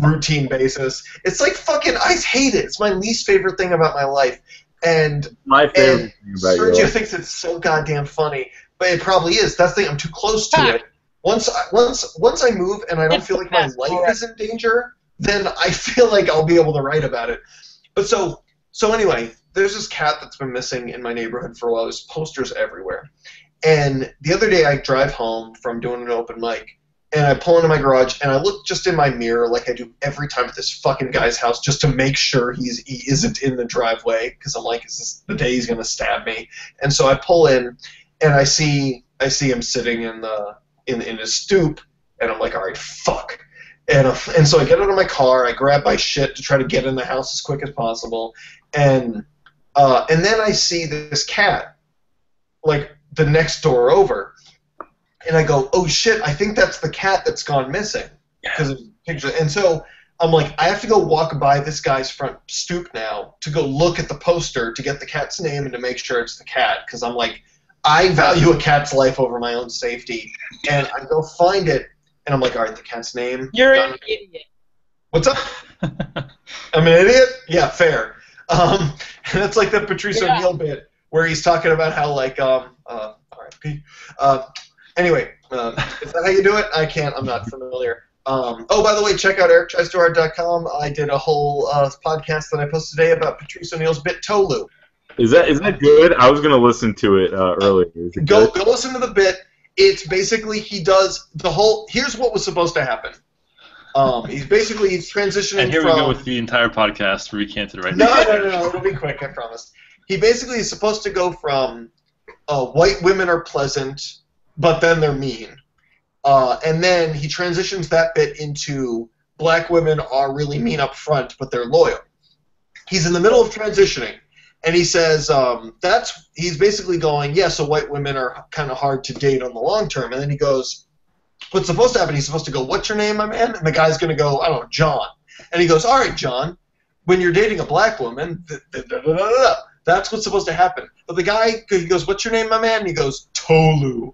routine basis. It's like fucking. I hate it. It's my least favorite thing about my life. And my favorite thing about your life. Sergio thinks it's so goddamn funny, but it probably is. That's the thing. I'm too close to it. Once I move and I don't feel like my life is in danger, then I feel like I'll be able to write about it. But so anyway, there's this cat that's been missing in my neighborhood for a while. There's posters everywhere. And the other day I drive home from doing an open mic, and I pull into my garage and I look just in my mirror like I do every time at this fucking guy's house just to make sure he isn't in the driveway, because I'm like, is this the day he's gonna stab me? And so I pull in and I see him sitting in his stoop, and I'm like, all right, fuck. And so I get out of my car, I grab my shit to try to get in the house as quick as possible, and then I see this cat, like the next door over, and I go, oh shit, I think that's the cat that's gone missing, because of the picture. And so I'm like, I have to go walk by this guy's front stoop now to go look at the poster to get the cat's name and to make sure it's the cat, because I'm like, I value a cat's life over my own safety. And I go find it, and I'm like, all right, the cat's name. You're an idiot. What's up? I'm an idiot? Yeah, fair. And it's like the Patrice O'Neill bit where he's talking about how, like, R.I.P. Anyway, is that how you do it? I'm not familiar. By the way, check out erictriestoohard.com. I did a whole podcast that I posted today about Patrice O'Neill's bit Tolu. Is that good? I was gonna listen to it earlier. Go listen to the bit. It's basically he does the whole. Here's what was supposed to happen. He's transitioning. And here we go with the entire podcast recanted right now. No. It'll be quick. I promise. He basically is supposed to go from white women are pleasant but then they're mean. And then he transitions that bit into black women are really mean up front, but they're loyal. He's in the middle of transitioning, and he says he's basically going, yeah, so white women are kind of hard to date on the long term. And then he goes, what's supposed to happen? He's supposed to go, what's your name, my man? And the guy's going to go, I don't know, John. And he goes, all right, John, when you're dating a black woman, that's what's supposed to happen. But the guy, he goes, what's your name, my man? And he goes, Tolu.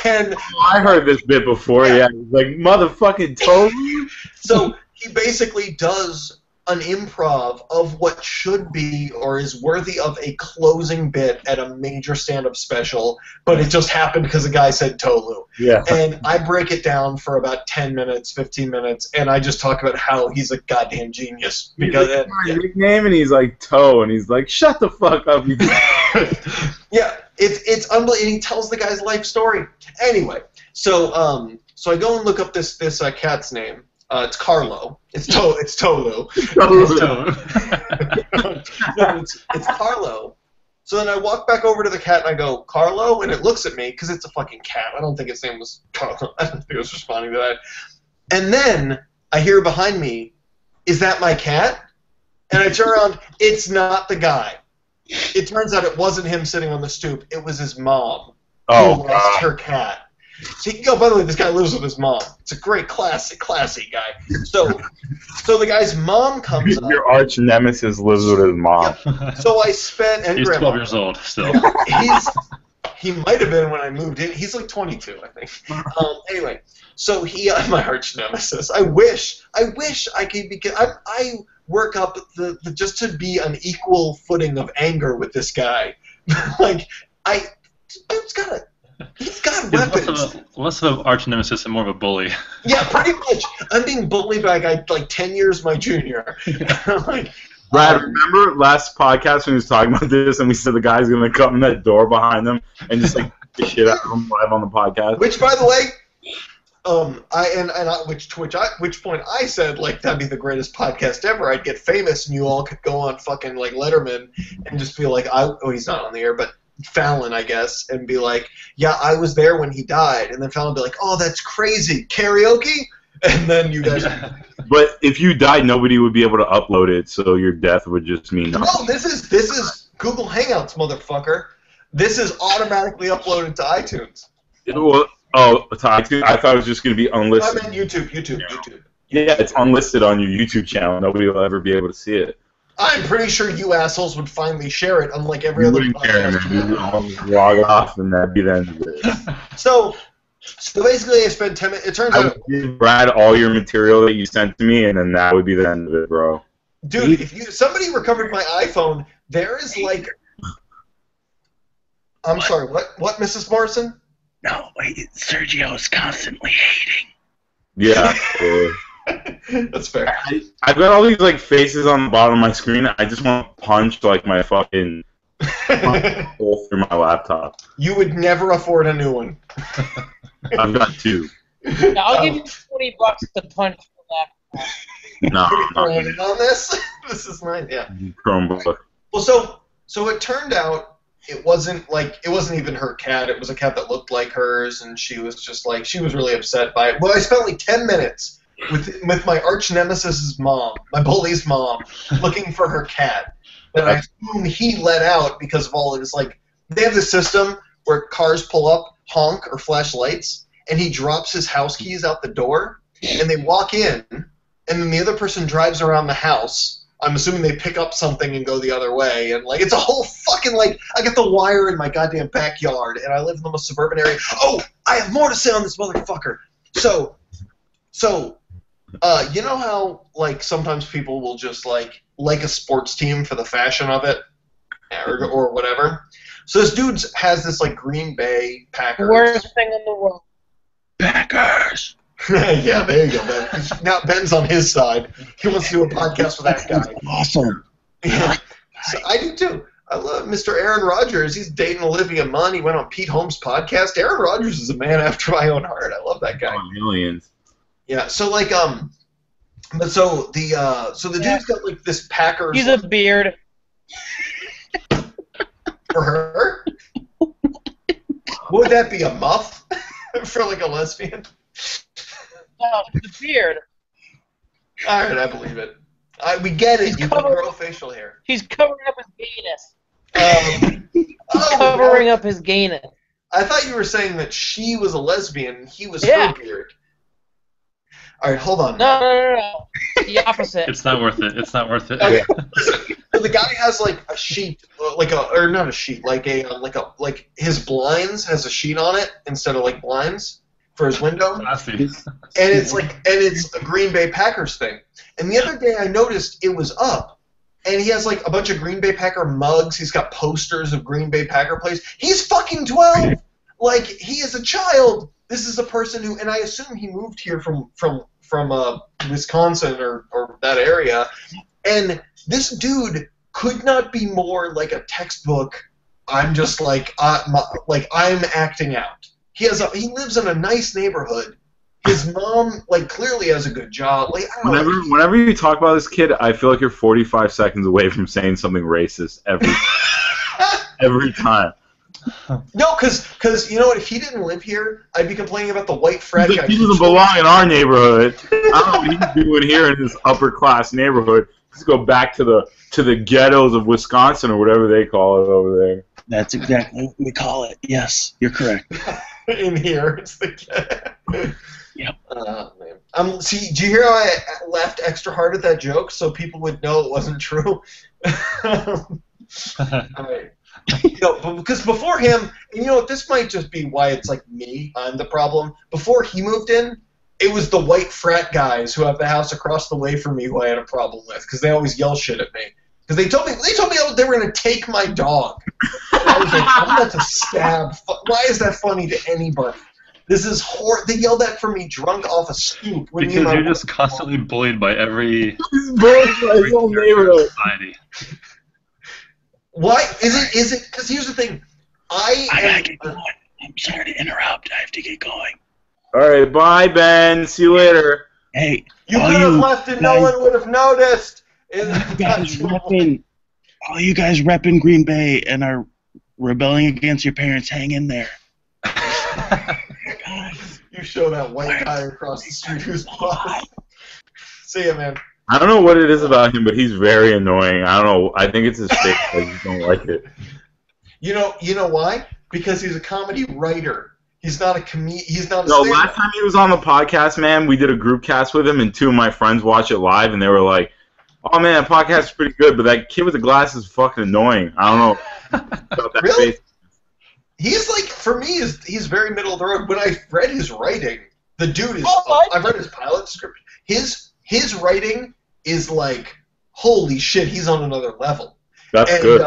And I heard this bit before, yeah. He's like, motherfucking Tolu? So he basically does an improv of what should be or is worthy of a closing bit at a major stand-up special, but it just happened because a guy said Tolu. Yeah. And I break it down for about 10 minutes, 15 minutes, and I just talk about how he's a goddamn genius. Because he's like, my nickname, and he's like, Toe, and he's like, shut the fuck up, you yeah, it's unbelievable, and he tells the guy's life story. Anyway, so I go and look up this cat's name. It's Carlo. It's Tolu. It's Carlo. So then I walk back over to the cat and I go, Carlo? And it looks at me, because it's a fucking cat. I don't think its name was Carlo. I don't think it was responding to that. And then I hear behind me, is that my cat? And I turn around, it's not the guy. It turns out it wasn't him sitting on the stoop. It was his mom who lost her cat. So you can go, by the way, this guy lives with his mom. It's a great, classic guy. So the guy's mom comes up. Your arch nemesis lives with his mom. Yep. So I spent, and He's grandma. 12 years old still. He might have been when I moved in. He's like 22, I think. Anyway, so he, my arch nemesis. I wish I could be. I work up just to be on equal footing of anger with this guy. Dude's got it. He's got weapons. Less of an arch nemesis and more of a bully. Yeah, pretty much. I'm being bullied by a guy like 10 years my junior. Brad, remember last podcast when he was talking about this and we said the guy's going to come in that door behind him and just like the shit out of him live on the podcast? Which, by the way, which point I said like that'd be the greatest podcast ever. I'd get famous and you all could go on fucking like Letterman and just be like, he's not on the air, but Fallon, I guess, and be like, yeah, I was there when he died, and then Fallon would be like, oh, that's crazy, karaoke, and then you guys. But if you died, nobody would be able to upload it, so your death would just mean nothing. No, this is Google Hangouts, motherfucker. This is automatically uploaded to iTunes. To iTunes? I thought it was just going to be unlisted. I meant YouTube. Yeah, it's unlisted on your YouTube channel. Nobody will ever be able to see it. I'm pretty sure you assholes would finally share it, unlike every other podcast. I'll just log off, and that'd be the end of it. So basically, I spent 10 minutes. It turns I out, would give Brad all your material that you sent to me, and then that would be the end of it, bro. dude, if somebody recovered my iPhone, there is like. I'm sorry. What, Mrs. Morrison? No, wait. Sergio's constantly hating. Yeah. That's fair. I've got all these like faces on the bottom of my screen. I just want to punch like my fucking hole through my laptop. You would never afford a new one. I've got two. Yeah, I'll give you $20 to punch the laptop. No, Going in on this. This is mine. Yeah. Chromebook. Well, so it turned out it wasn't even her cat. It was a cat that looked like hers, and she was just like she was really upset by it. Well, I spent like 10 minutes with my arch nemesis's mom, my bully's mom, looking for her cat. And I assume he let out because of all of his like they have this system where cars pull up, honk or flash lights, and he drops his house keys out the door, and they walk in, and then the other person drives around the house. I'm assuming they pick up something and go the other way, and like it's a whole fucking like I get the wire in my goddamn backyard, and I live in the most suburban area. Oh, I have more to say on this motherfucker. So, you know how like sometimes people will just like a sports team for the fashion of it, or whatever. So this dude has this like Green Bay Packers. Worst thing in the world. Packers. Yeah, there you go, Ben. Now Ben's on his side. He wants to do a podcast with that guy. Awesome. Yeah. So I do too. I love Mr. Aaron Rodgers. He's dating Olivia Munn. He went on Pete Holmes' podcast. Aaron Rodgers is a man after my own heart. I love that guy. Oh, millions. Yeah. So like but so the dude's got like this Packers. He's a beard. For her. Would that be a muff? For like a lesbian. No, the beard. All right, I believe it. We get it. You can grow facial hair. He's covering up his gayness. Oh, Covering up his gayness. I thought you were saying that she was a lesbian and he was Yeah. her beard. All right, hold on. No. The opposite. It's not worth it. It's not worth it. Okay, listen. So the guy has like a sheet, or not a sheet, like his blinds has a sheet on it instead of like blinds for his window, and it's a Green Bay Packers thing. And the other day I noticed it was up, and he has like a bunch of Green Bay Packer mugs. He's got posters of Green Bay Packer plays. He's fucking 12. Like he is a child. This is a person who, and I assume he moved here from Wisconsin or that area, and this dude could not be more like a textbook. I'm just like I'm acting out. He lives in a nice neighborhood. His mom clearly has a good job. Like I don't know. Whenever you talk about this kid, I feel like you're 45 seconds away from saying something racist every time. No, because you know what? If he didn't live here, I'd be complaining about the white frat guy. He doesn't belong in our neighborhood. I don't know what he's doing here in this upper class neighborhood. Let's go back to the ghettos of Wisconsin or whatever they call it over there. That's exactly what we call it. Yes, you're correct. In here, it's the ghetto. Yep. Man. See, do you hear how I laughed extra hard at that joke so people would know it wasn't true? All right. But because before him, and this might just be why it's like me, I'm the problem. Before he moved in, it was the white frat guys who have the house across the way from me who I had a problem with because they always yell shit at me. Because they told me they were going to take my dog. And I was like, I'm about to stab. Why is that funny to anybody? This is They yelled that for me drunk off a stoop. Because you're just constantly bullied by every whole neighborhood. society. Why is it? Because here's the thing, I gotta get going. I'm sorry to interrupt. I have to get going. All right, bye, Ben. See you later. Hey, you could have left and no one would have noticed. All you guys repping Green Bay and are rebelling against your parents, hang in there. You show that white guy across the street who's boss. See ya, man. I don't know what it is about him, but he's very annoying. I don't know. I think it's his face. I just don't like it. You know why? Because he's a comedy writer. He's not a comedian. He's not a No, stand-up. last time he was on the podcast, man, we did a group cast with him, and two of my friends watched it live, and they were like, "Oh man, that podcast is pretty good, but that kid with the glasses is fucking annoying." I don't know. About that Really? face. He's like, for me, he's very middle of the road. When I read his writing, the dude is. I've read his pilot script. His writing is like, holy shit, he's on another level. That's good.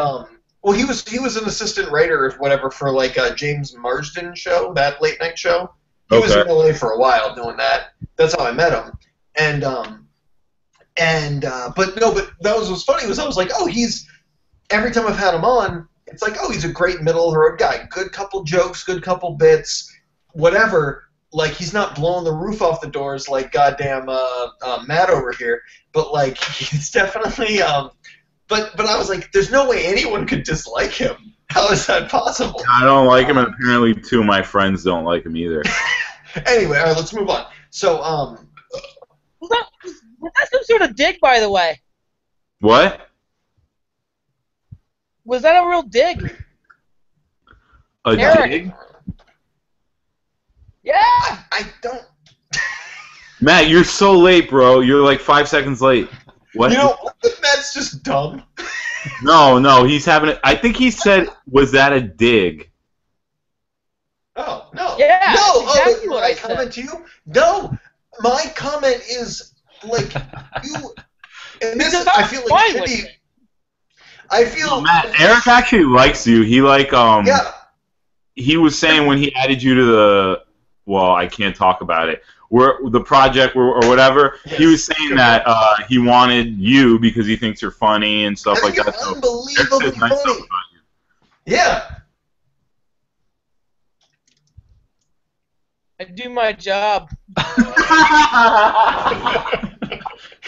Well, he was an assistant writer or whatever for like a James Marsden show, that late night show. He was in LA for a while doing that. That's how I met him. But that was what's funny was I was like, oh, every time I've had him on, it's like, oh, he's a great middle of the road guy. Good couple jokes, good couple bits, whatever. Like, he's not blowing the roof off the doors like goddamn Matt over here. But, like, he's definitely, but I was like, there's no way anyone could dislike him. How is that possible? I don't like him, and apparently two of my friends don't like him either. Anyway, all right, let's move on. So, Was that some sort of dig, by the way? What? Was that a real dig? A Eric. dig? Yeah! I don't... Matt, you're so late, bro. You're like 5 seconds late. What? You know, Matt's just dumb. No, he's having it. I think he said, was that a dig? Oh, no. Yeah, No, exactly what my I said. comment to you? No, my comment is, like, you... And this is, I feel like, should be... I feel... No, Matt, Eric actually likes you. He, like, Yeah. He was saying when he added you to the... Well, I can't talk about it. The project or whatever, Yes, he was saying that he wanted you because he thinks you're funny and stuff I like think that. you're So unbelievably Eric says nice stuff funny. about you. Yeah. I do my job.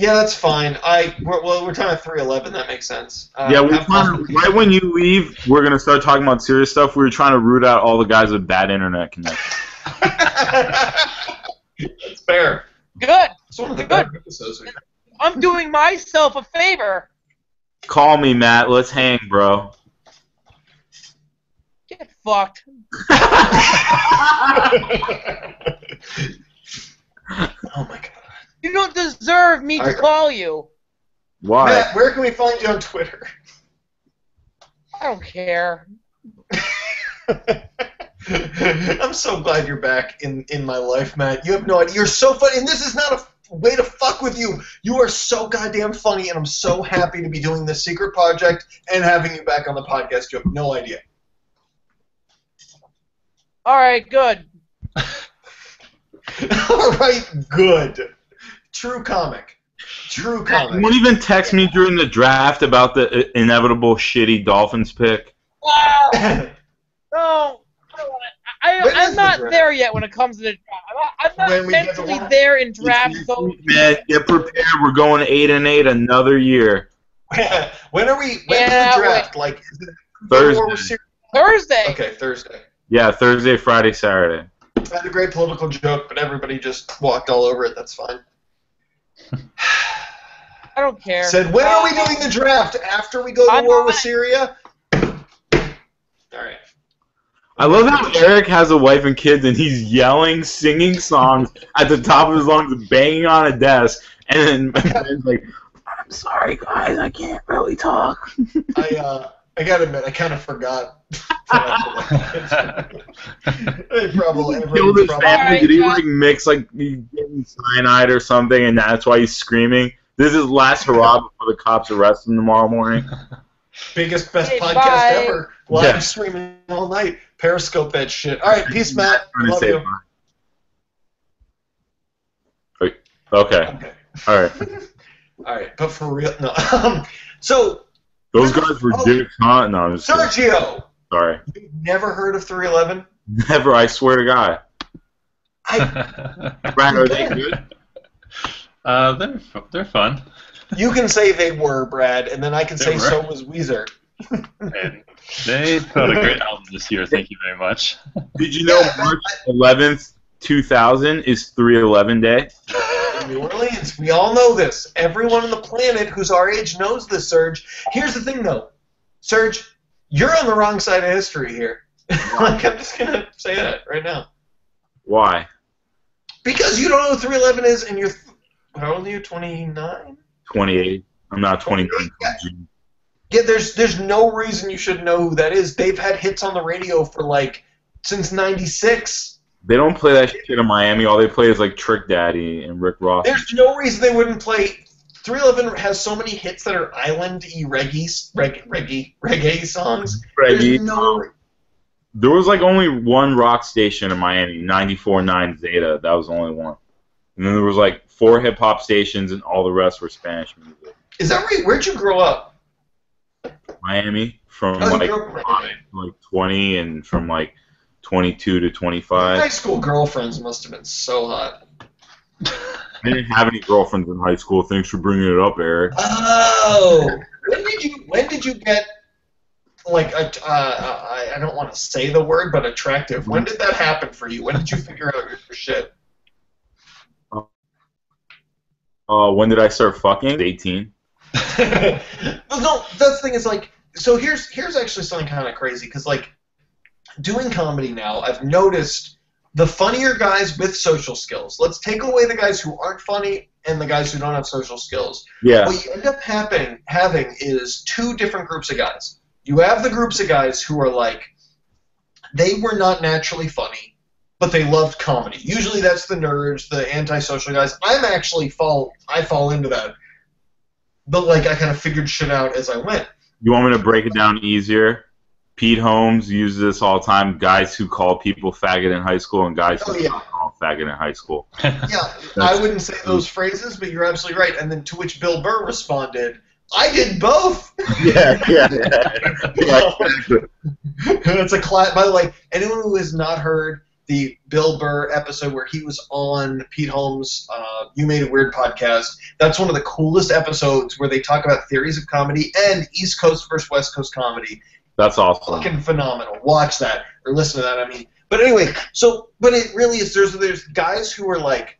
Yeah, that's fine. We're talking about 311. That makes sense. Yeah, right when you leave, we're gonna start talking about serious stuff. We were trying to root out all the guys with bad internet connection. That's fair. Good. It's one of the Good. better episodes. I'm doing myself a favor. Call me, Matt. Let's hang, bro. Get fucked. Oh my god. You don't deserve me to call you. Why? Matt, where can we find you on Twitter? I don't care. I'm so glad you're back in my life, Matt. You have no idea. You're so funny, and this is not a way to fuck with you. You are so goddamn funny, and I'm so happy to be doing this secret project and having you back on the podcast. You have no idea. All right, good. All right, good. True comic. True comic. You won't even text me during the draft about the inevitable shitty Dolphins pick. No, I'm not there yet when it comes to the draft. I'm not mentally there in draft. So Man, get prepared. We're going 8-8 another year. When are we? When's the draft? Like is it Thursday. Thursday. Okay, Thursday. Yeah, Thursday, Friday, Saturday. I had a great political joke, but everybody just walked all over it. That's fine. I don't care. Said, when are we doing the draft? After we go to war with Syria? All right. I love how Eric has a wife and kids, and he's yelling, singing songs at the top of his lungs, banging on a desk, and then my friend's like, I'm sorry, guys, I can't really talk. I gotta admit, I kind of forgot. Probably. Killed his family. Did he like mix like he's getting cyanide or something, and that's why he's screaming? This is his last hurrah before the cops arrest him tomorrow morning. Biggest, best podcast ever. Live streaming all night. Periscope that shit. All right, peace, Matt. Love you. Okay. All right. All right, but for real, no. So. Those guys were dicks, huh? No, I'm just Sergio! Kidding. Sorry. You've never heard of 311? Never, I swear to God. Brad, are they good? They're fun. You can say they were, Brad, and then I can say so was Weezer. And they put out a great album this year, thank you very much. Did you know March 11th, 2000 is 311 Day? In New Orleans. We all know this. Everyone on the planet who's our age knows this, Serge. Here's the thing, though. Serge, you're on the wrong side of history here. Like, I'm just going to say that right now. Why? Because you don't know what 311 is, and you're... How old are you? 29? 28. I'm not 29. Yeah, there's no reason you should know who that is. They've had hits on the radio for, like, since 96. They don't play that shit in Miami. All they play is like Trick Daddy and Rick Ross. There's no reason they wouldn't play. 311 has so many hits that are island-y reggae songs. Reggae. There was like only one rock station in Miami, 94.9 Zeta. That was the only one. And then there was like 4 hip-hop stations, and all the rest were Spanish music. Is that right? Where'd you grow up? Miami, from like 20 and from like 22 to 25. High school girlfriends must have been so hot. I didn't have any girlfriends in high school. Thanks for bringing it up, Eric. Oh, when did you get like I don't want to say the word, but attractive? When did that happen for you? When did you figure out your shit? When did I start fucking? 18. No, the thing is like, so here's actually something kind of crazy because like. Doing comedy now, I've noticed the funnier guys with social skills. Let's take away the guys who aren't funny and the guys who don't have social skills. Yeah. What you end up having is 2 different groups of guys. You have the groups of guys who are like, they were not naturally funny, but they loved comedy. Usually that's the nerds, the antisocial guys. I fall into that. But like I kind of figured shit out as I went. You want me to break it down easier? Pete Holmes uses this all the time. Guys who call people faggot in high school and guys who call faggot in high school. Yeah, I wouldn't say those phrases, but you're absolutely right. And then to which Bill Burr responded, I did both. Yeah. It's a class. By the way, anyone who has not heard the Bill Burr episode where he was on Pete Holmes' You Made It Weird podcast. That's one of the coolest episodes where they talk about theories of comedy and East Coast versus West Coast comedy. That's awesome. Fucking phenomenal. Watch that or listen to that. I mean, but anyway, but it really is. There's guys who are like,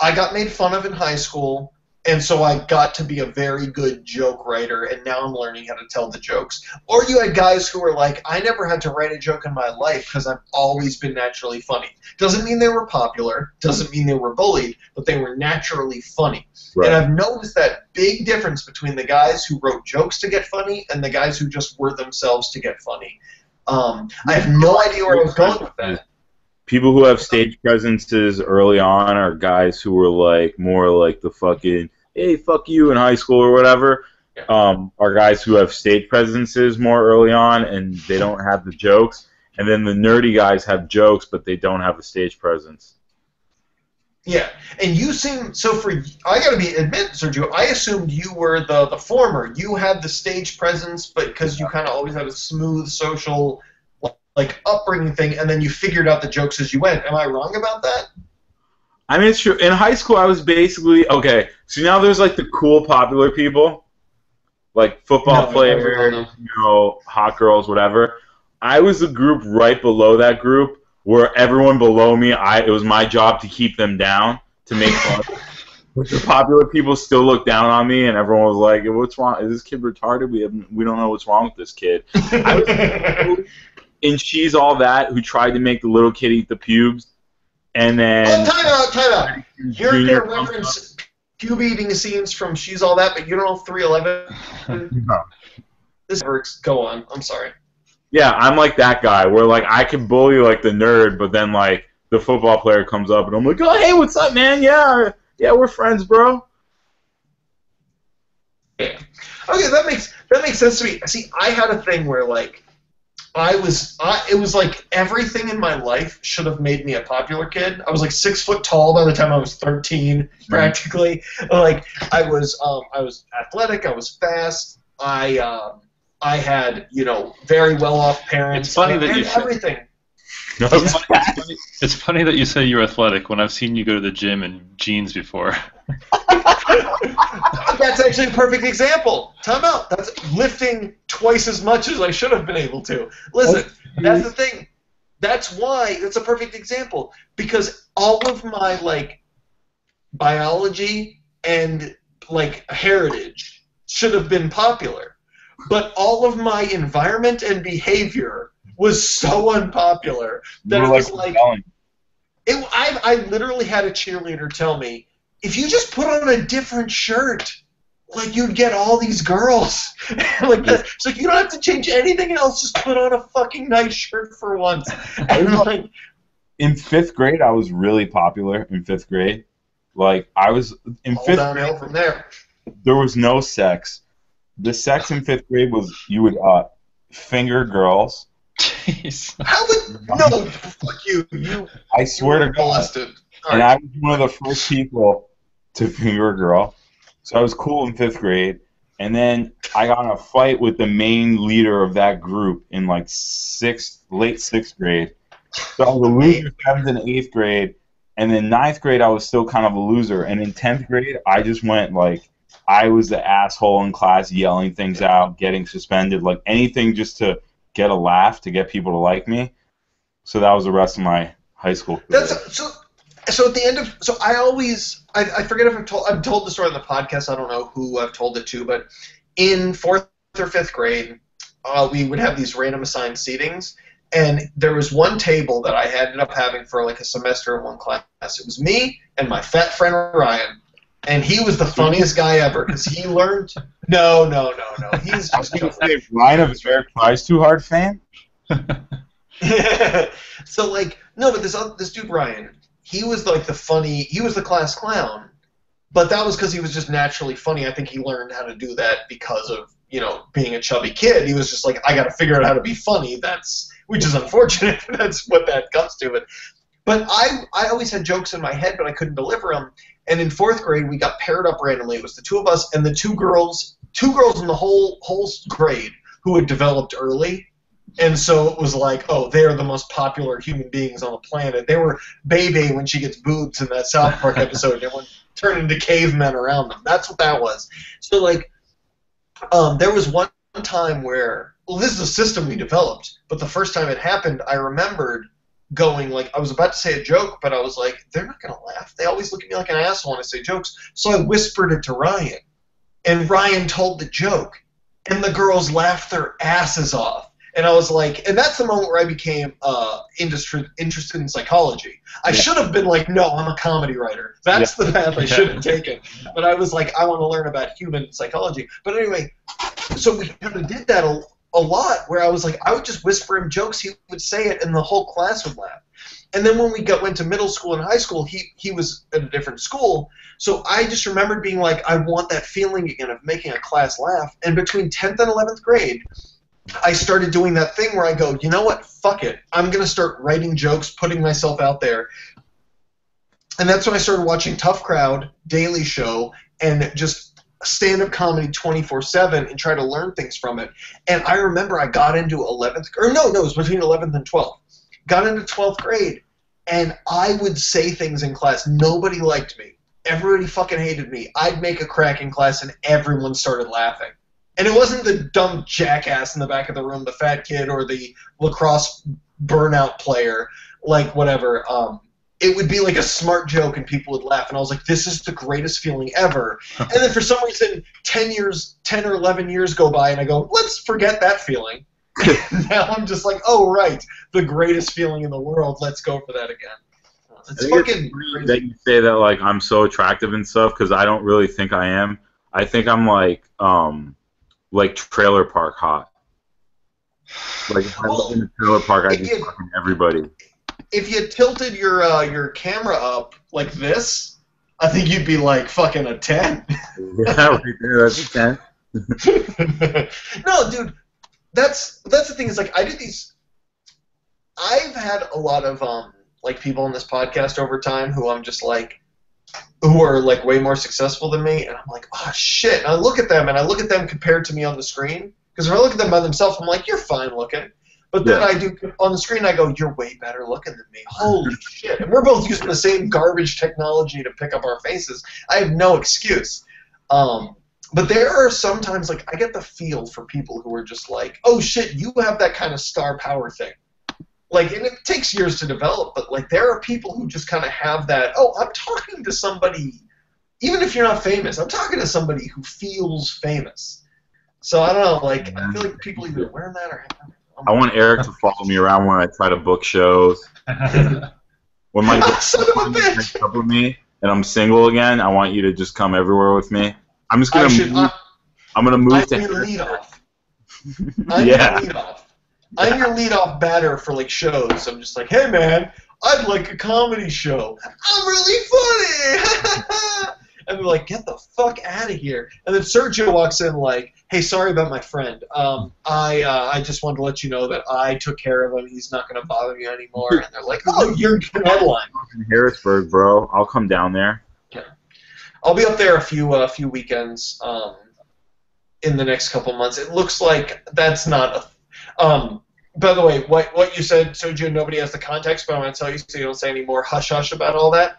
I got made fun of in high school, and so I got to be a very good joke writer, and now I'm learning how to tell the jokes. Or you had guys who were like, I never had to write a joke in my life because I've always been naturally funny. Doesn't mean they were popular, doesn't mean they were bullied, but they were naturally funny. Right. And I've noticed that big difference between the guys who wrote jokes to get funny and the guys who just were themselves to get funny. I have no idea where I was going with that. People who have stage presences early on are guys who were like more like the fucking hey fuck you in high school or whatever. Are guys who have stage presences more early on and they don't have the jokes, and then the nerdy guys have jokes but they don't have the stage presence. Yeah, and you seem I gotta admit, Sergio, I assumed you were the former. You had the stage presence, but because you kind of always had a smooth social like upbringing thing, and then you figured out the jokes as you went. Am I wrong about that? I mean, it's true. In high school, I was basically okay. So now there's like the cool, popular people, like football players, hot girls, whatever. I was the group right below that group, where everyone below me, it was my job to keep them down, to make fun. But the popular people still looked down on me, and everyone was like, "What's wrong? Is this kid retarded? We don't know what's wrong with this kid." I was in She's All That, who tried to make the little kid eat the pubes, and then... Time out. You're going to reference pube eating scenes from She's All That, but you don't know 311? No. This works. Go on. I'm sorry. Yeah, I'm like that guy, where like I can bully like the nerd, but then like the football player comes up, and I'm like, oh, hey, what's up, man? Yeah, we're friends, bro. Yeah. Okay, that makes sense to me. See, I had a thing where like, it was like everything in my life should have made me a popular kid. I was like 6 foot tall by the time I was 13, practically. Like I was athletic. I was fast. I had very well off parents. It's funny that you everything. It's funny that you say you're athletic when I've seen you go to the gym in jeans before. That's actually a perfect example. Time out. That's lifting twice as much as I should have been able to. Listen, that's the thing. That's why it's a perfect example. Because all of my like biology and like heritage should have been popular. But all of my environment and behavior was so unpopular that it was like I literally had a cheerleader tell me, if you just put on a different shirt, like you'd get all these girls. Like that. It's like you don't have to change anything else, just put on a fucking nice shirt for once. And like in 5th grade, I was really popular in 5th grade. Like I was in 5th downhill from there. There was no sex. The sex in 5th grade was you would finger girls. Jeez. How would no? Fuck you! I swear to God. And I was one of the first people to finger a girl. So I was cool in 5th grade. And then I got in a fight with the main leader of that group in like late 6th grade. So I was a loser 7th and 8th grade. And then 9th grade, I was still kind of a loser. And in 10th grade, I just went like, I was the asshole in class yelling things out, getting suspended, like anything just to get a laugh, to get people to like me. So that was the rest of my high school career. So at the end of I forget if I've told the story on the podcast. I don't know who I've told it to, but in 4th or 5th grade, we would have these random assigned seatings, and there was one table that I ended up having for like a semester in one class. It was me and my fat friend Ryan, and he was the funniest guy ever because he learned. No. He's just Ryan of Eric Tries Too Hard fan. So like no, but this dude Ryan. He was like he was the class clown, but that was because he was just naturally funny. I think he learned how to do that because of, being a chubby kid. He was just like, I got to figure out how to be funny. Which is unfortunate. That's what that comes to. But I always had jokes in my head, but I couldn't deliver them. And in 4th grade, we got paired up randomly. It was the two of us and the two girls in the whole grade who had developed early. And so it was like, oh, they're the most popular human beings on the planet. They were Bebe when she gets boobs in that South Park episode. And everyone turned into cavemen around them. That's what that was. So, like, there was one time where, well, this is a system we developed, but the first time it happened, I remembered going, like, I was about to say a joke, but I was like, they're not going to laugh. They always look at me like an asshole when I say jokes. So I whispered it to Ryan. And Ryan told the joke. And the girls laughed their asses off. And I was like, and that's the moment where I became interested in psychology. I should have been like, no, I'm a comedy writer. That's the path I should have taken. But I was like, I want to learn about human psychology. But anyway, so we kind of did that a lot, where I was like, I would just whisper him jokes, he would say it, and the whole class would laugh. And then when we went to middle school and high school, he was at a different school. So I just remembered being like, I want that feeling again of making a class laugh. And between 10th and 11th grade, I started doing that thing where I go, you know what, fuck it. I'm going to start writing jokes, putting myself out there. And that's when I started watching Tough Crowd, Daily Show, and just stand-up comedy 24/7 and try to learn things from it. And I remember I got into 11th, or no, it was between 11th and 12th. Got into 12th grade, and I would say things in class. Nobody liked me. Everybody fucking hated me. I'd make a crack in class, and everyone started laughing. And it wasn't the dumb jackass in the back of the room, the fat kid, or the lacrosse burnout player, like whatever. It would be like a smart joke, and people would laugh. And I was like, this is the greatest feeling ever. And then for some reason, 10 or 11 years go by, and I go, let's forget that feeling. Now I'm just like, oh, right, the greatest feeling in the world. Let's go for that again. It's fucking crazy that you say that, like, I'm so attractive and stuff, because I don't really think I am. I think I'm like trailer park hot. Like, if I live in a trailer park, I just fucking everybody. If you tilted your camera up like this, I think you'd be like fucking a 10. Yeah, right there, that's a 10. No, dude, that's the thing. Is like I did these. I've had a lot of like people on this podcast over time who I'm just like, who are like way more successful than me, and I'm like, oh shit. And I look at them, compared to me on the screen, because if I look at them by themselves, I'm like, you're fine looking. But then I do on the screen, I go, you're way better looking than me. Holy shit. And we're both using the same garbage technology to pick up our faces. I have no excuse. But there are sometimes, like, I get the feel for people who are just like, oh shit, you have that kind of star power thing. Like, and it takes years to develop, but like there are people who just kind of have that, oh, I'm talking to somebody, even if you're not famous, I'm talking to somebody who feels famous. So I don't know, like, I feel like people either wearing that or have it. I want Eric to follow me around when I try to book shows. When my girlfriend breaks up with me and I'm single again, I want you to just come everywhere with me. I'm just gonna move. I'm gonna move to. I'm your leadoff. I'm your leadoff. I'm your leadoff batter for like shows. I'm just like, hey man, I'd like a comedy show. I'm really funny. And they're like, get the fuck out of here. And then Sergio walks in like, hey, sorry about my friend. I just wanted to let you know that I took care of him. He's not going to bother you anymore. And they're like, oh, you're good headline. In Harrisburg, bro. I'll come down there. Okay. I'll be up there a few weekends in the next couple months. It looks like that's not a... by the way, what you said, Sergio, nobody has the context, but I'm going to tell you so you don't say any more hush-hush about all that.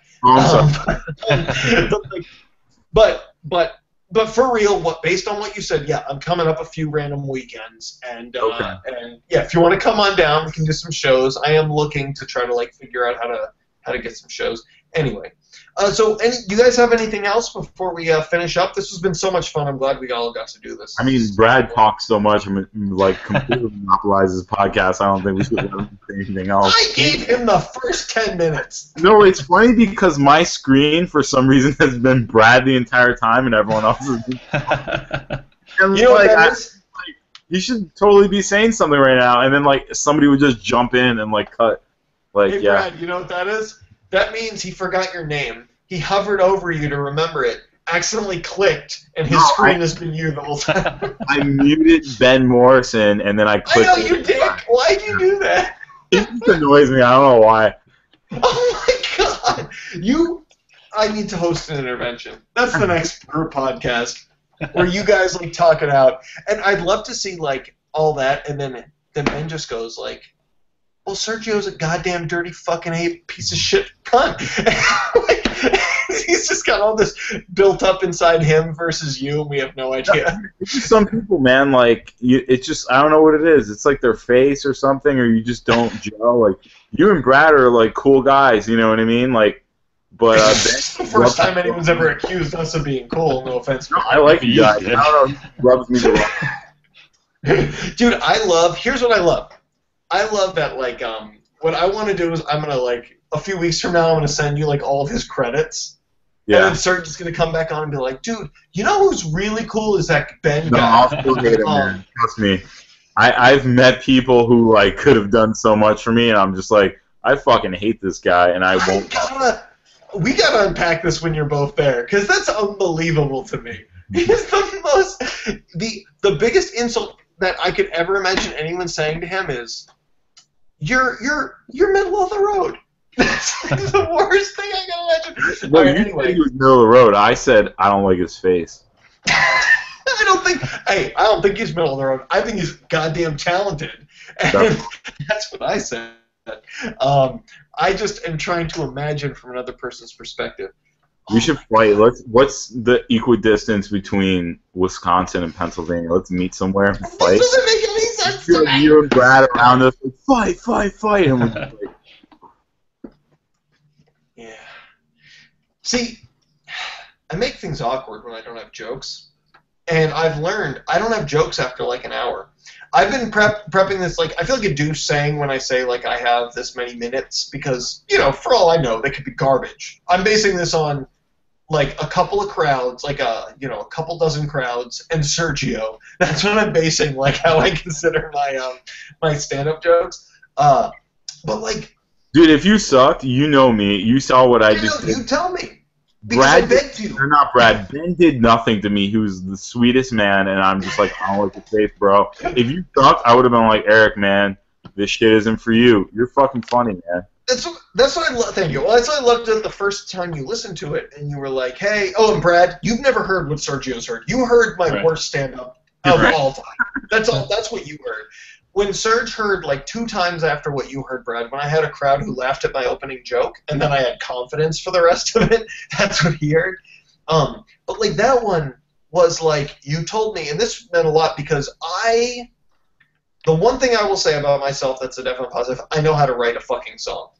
But for real, based on what you said, yeah, I'm coming up a few random weekends, and yeah, if you want to come on down, we can do some shows. I am looking to try to like figure out how to get some shows. Anyway, so you guys have anything else before we finish up? This has been so much fun. I'm glad we all got to do this. I mean, Brad talks so much, like completely monopolizes his podcast. I don't think we should let him say anything else. I gave him the first 10 minutes. No, it's funny because my screen, for some reason, has been Brad the entire time, and everyone else is. And you know what that is? You should totally be saying something right now, and then like somebody would just jump in and like cut. Like, hey, Brad, you know what that is? That means he forgot your name. He hovered over you to remember it, accidentally clicked, and his screen has been you the whole time. I muted Ben Morrison, and then I clicked. I know you did. Why'd you do that? It just annoys me. I don't know why. Oh my god! I need to host an intervention. That's the next podcast where you guys like talk it out, and I'd love to see like all that, and then then Ben just goes like, well, Sergio's a goddamn dirty fucking ape piece of shit cunt. Like, he's just got all this built up inside him versus you, and we have no idea. It's just some people, man, like, it's just, I don't know what it is. It's like their face or something, or you just don't gel. Like, you and Brad are, like, cool guys, you know what I mean? Like, but it's the first time anyone's ever accused us of being cool, no offense. No, I like you guys. I don't know, he rubs me the wrong. Dude, here's what I love. I love that, like, what I want to do is I'm going to, like, a few weeks from now, I'm going to send you, like, all of his credits. Yeah. And then Serge's going to come back on and be like, dude, you know who's really cool is that Ben guy. No, I'll still hate him, man. Trust me. I've met people who, like, could have done so much for me, and I'm just like, I fucking hate this guy, and I won't. We got to unpack this when you're both there, because that's unbelievable to me. He's the most... The biggest insult that I could ever imagine anyone saying to him is, You're middle of the road. That's like the worst thing I can imagine. Well, you said he was middle of the road. I said I don't like his face. I don't think he's middle of the road. I think he's goddamn talented. And that's what I said. I just am trying to imagine from another person's perspective. We should fight. What's the equidistance between Wisconsin and Pennsylvania? Let's meet somewhere and fight. This doesn't make any sense to me. You and Brad around us, like, fight, and we're just like, yeah. See, I make things awkward when I don't have jokes, and I've learned I don't have jokes after like an hour. I've been prepping this, like, I feel like a douche saying when I say, like, I have this many minutes because, you know, for all I know, they could be garbage. I'm basing this on, like, a couple of crowds, like, a couple dozen crowds, and Sergio. That's what I'm basing, like, how I consider my stand-up jokes. But, like... Dude, if you sucked, you know me. You saw what I just did. You tell me. Brad did, or not Brad, Ben did nothing to me. He was the sweetest man, and I'm just like, I don't like your face, bro. If you sucked, I would have been like, Eric, man, this shit isn't for you. You're fucking funny, man. That's what I love. Thank you. Well, that's what I loved it the first time you listened to it, and you were like, hey, oh, and Brad, you've never heard what Sergio's heard. You heard my worst stand-up of all time. That's all. That's what you heard. When Serge heard, like, 2 times after what you heard, Brad, when I had a crowd who laughed at my opening joke, and then I had confidence for the rest of it, that's what he heard. But, like, that one was, like, you told me, and this meant a lot because the one thing I will say about myself that's a definite positive, I know how to write a fucking song.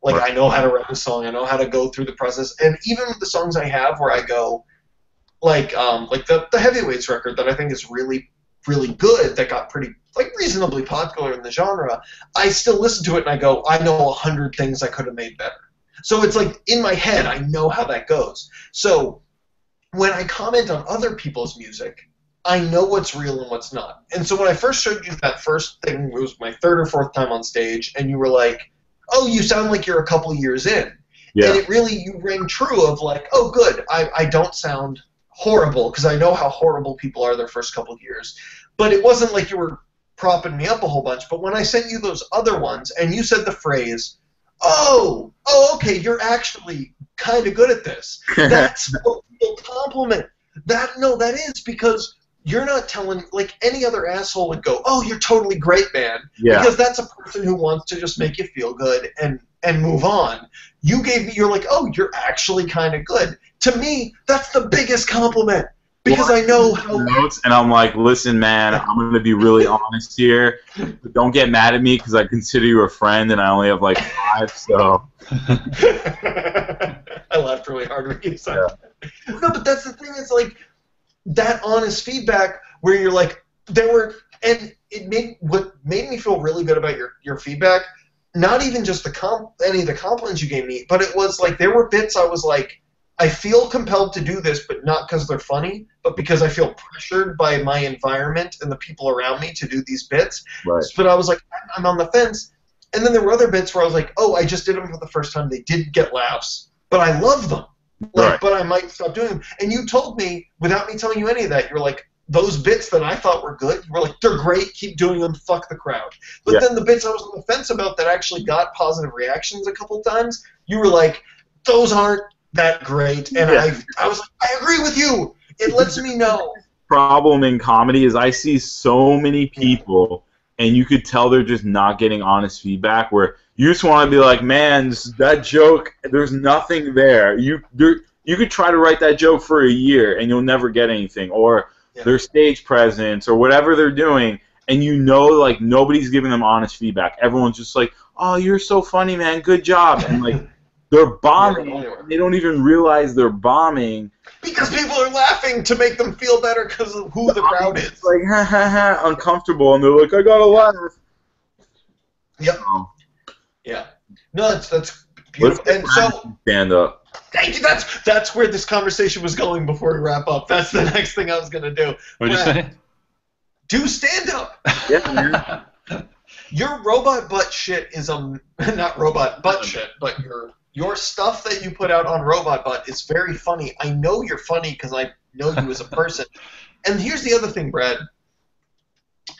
Like, I know how to write a song. I know how to go through the process. And even with the songs I have where I go, like the Heavyweights record that I think is really, really good, that got pretty, like, reasonably popular in the genre, I still listen to it and I go, I know 100 things I could have made better. So it's like, in my head, I know how that goes. So when I comment on other people's music, I know what's real and what's not. And so when I first showed you that first thing, it was my 3rd or 4th time on stage, and you were like, oh, you sound like you're a couple years in. Yeah. And it really, you rang true of like, oh, good, I don't sound horrible, because I know how horrible people are their first couple of years. But it wasn't like you were propping me up a whole bunch. But when I sent you those other ones, and you said the phrase, oh, okay, you're actually kind of good at this. That's a real compliment. That is because you're not telling, like, any other asshole would go, oh, you're totally great, man. Yeah. Because that's a person who wants to just make you feel good and move on. You're like, oh, you're actually kind of good. To me, that's the biggest compliment. Because I know how... Notes, and I'm like, listen, man, I'm going to be really honest here. But don't get mad at me because I consider you a friend, and I only have, like, 5, so... I laughed really hard when you said that. No, but that's the thing, is, like, that honest feedback where you're like, and what made me feel really good about your feedback, not even just any of the compliments you gave me, but it was, like, there were bits I was like, I feel compelled to do this, but not because they're funny, but because I feel pressured by my environment and the people around me to do these bits. Right. But I was like, I'm on the fence. And then there were other bits where I was like, oh, I just did them for the first time. They didn't get laughs, but I love them. Like, right. But I might stop doing them. And you told me, without me telling you any of that, you're like, those bits that I thought were good, you were like, they're great, keep doing them, fuck the crowd. But then the bits I was on the fence about that actually got positive reactions a couple times, you were like, those aren't that great. And I was like, I agree with you. It lets me know. Problem in comedy is I see so many people and you could tell they're just not getting honest feedback. Where you just want to be like, man, that joke, there's nothing there. You could try to write that joke for a year and you'll never get anything. Or their stage presence or whatever they're doing, and you know, like, nobody's giving them honest feedback. Everyone's just like, oh, you're so funny, man, good job, and like they're bombing. They don't even realize they're bombing because people are laughing to make them feel better because of who the crowd is. Like, ha ha ha, uncomfortable, and they're like, I gotta laugh. Yep. Yeah. No, that's beautiful. And so stand up. Thank you. That's where this conversation was going before we wrap up. That's the next thing I was gonna do. What did you say? Do stand up. Yeah, man. Your robot butt shit is not robot butt shit, but your stuff that you put out on Robot Butt is very funny. I know you're funny because I know you as a person. And here's the other thing, Brad.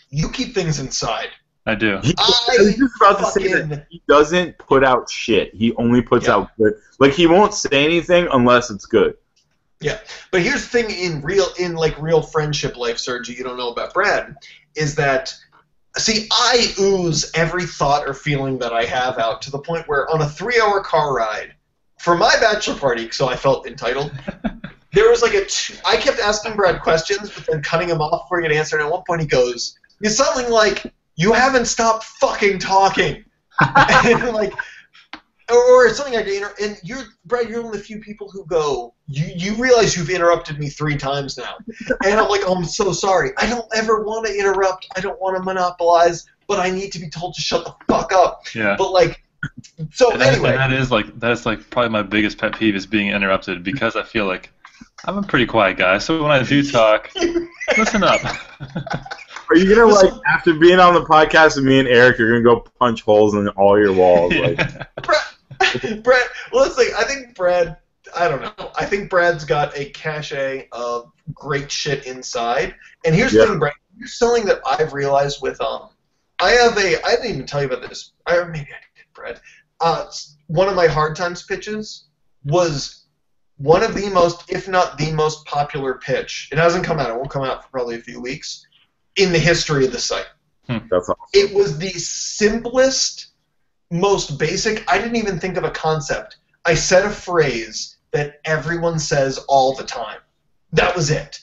You keep things inside. I do. I was just about to say that he doesn't put out shit. He only puts out good. Like, he won't say anything unless it's good. Yeah, but here's the thing in real friendship life, Sergi, you don't know about Brad, is that, see, I ooze every thought or feeling that I have out to the point where on a 3-hour car ride for my bachelor party, so I felt entitled, there was like I kept asking Brad questions, but then cutting him off before he could answer, and at one point he goes, it's something like, you haven't stopped fucking talking. And like, or something like that. And Brad, you're one of the few people who go, you realize you've interrupted me 3 times now. And I'm like, oh, I'm so sorry. I don't ever want to interrupt. I don't want to monopolize, but I need to be told to shut the fuck up. Yeah. But like, so anyway. And that is probably my biggest pet peeve is being interrupted, because I feel like I'm a pretty quiet guy. So when I do talk, listen up. Are you gonna, like, after being on the podcast with me and Eric, you're gonna go punch holes in all your walls? Like, Brad, well, let's see. I think Brad. I don't know. I think Brad's got a cachet of great shit inside. And here's the thing, Brad. Here's something that I've realized with I didn't even tell you about this. Maybe I did, Brad. One of my hard times pitches was one of the most, if not the most popular pitch. It hasn't come out. It won't come out for probably a few weeks. In the history of the site. That's awesome. It was the simplest, most basic. I didn't even think of a concept. I said a phrase that everyone says all the time. That was it.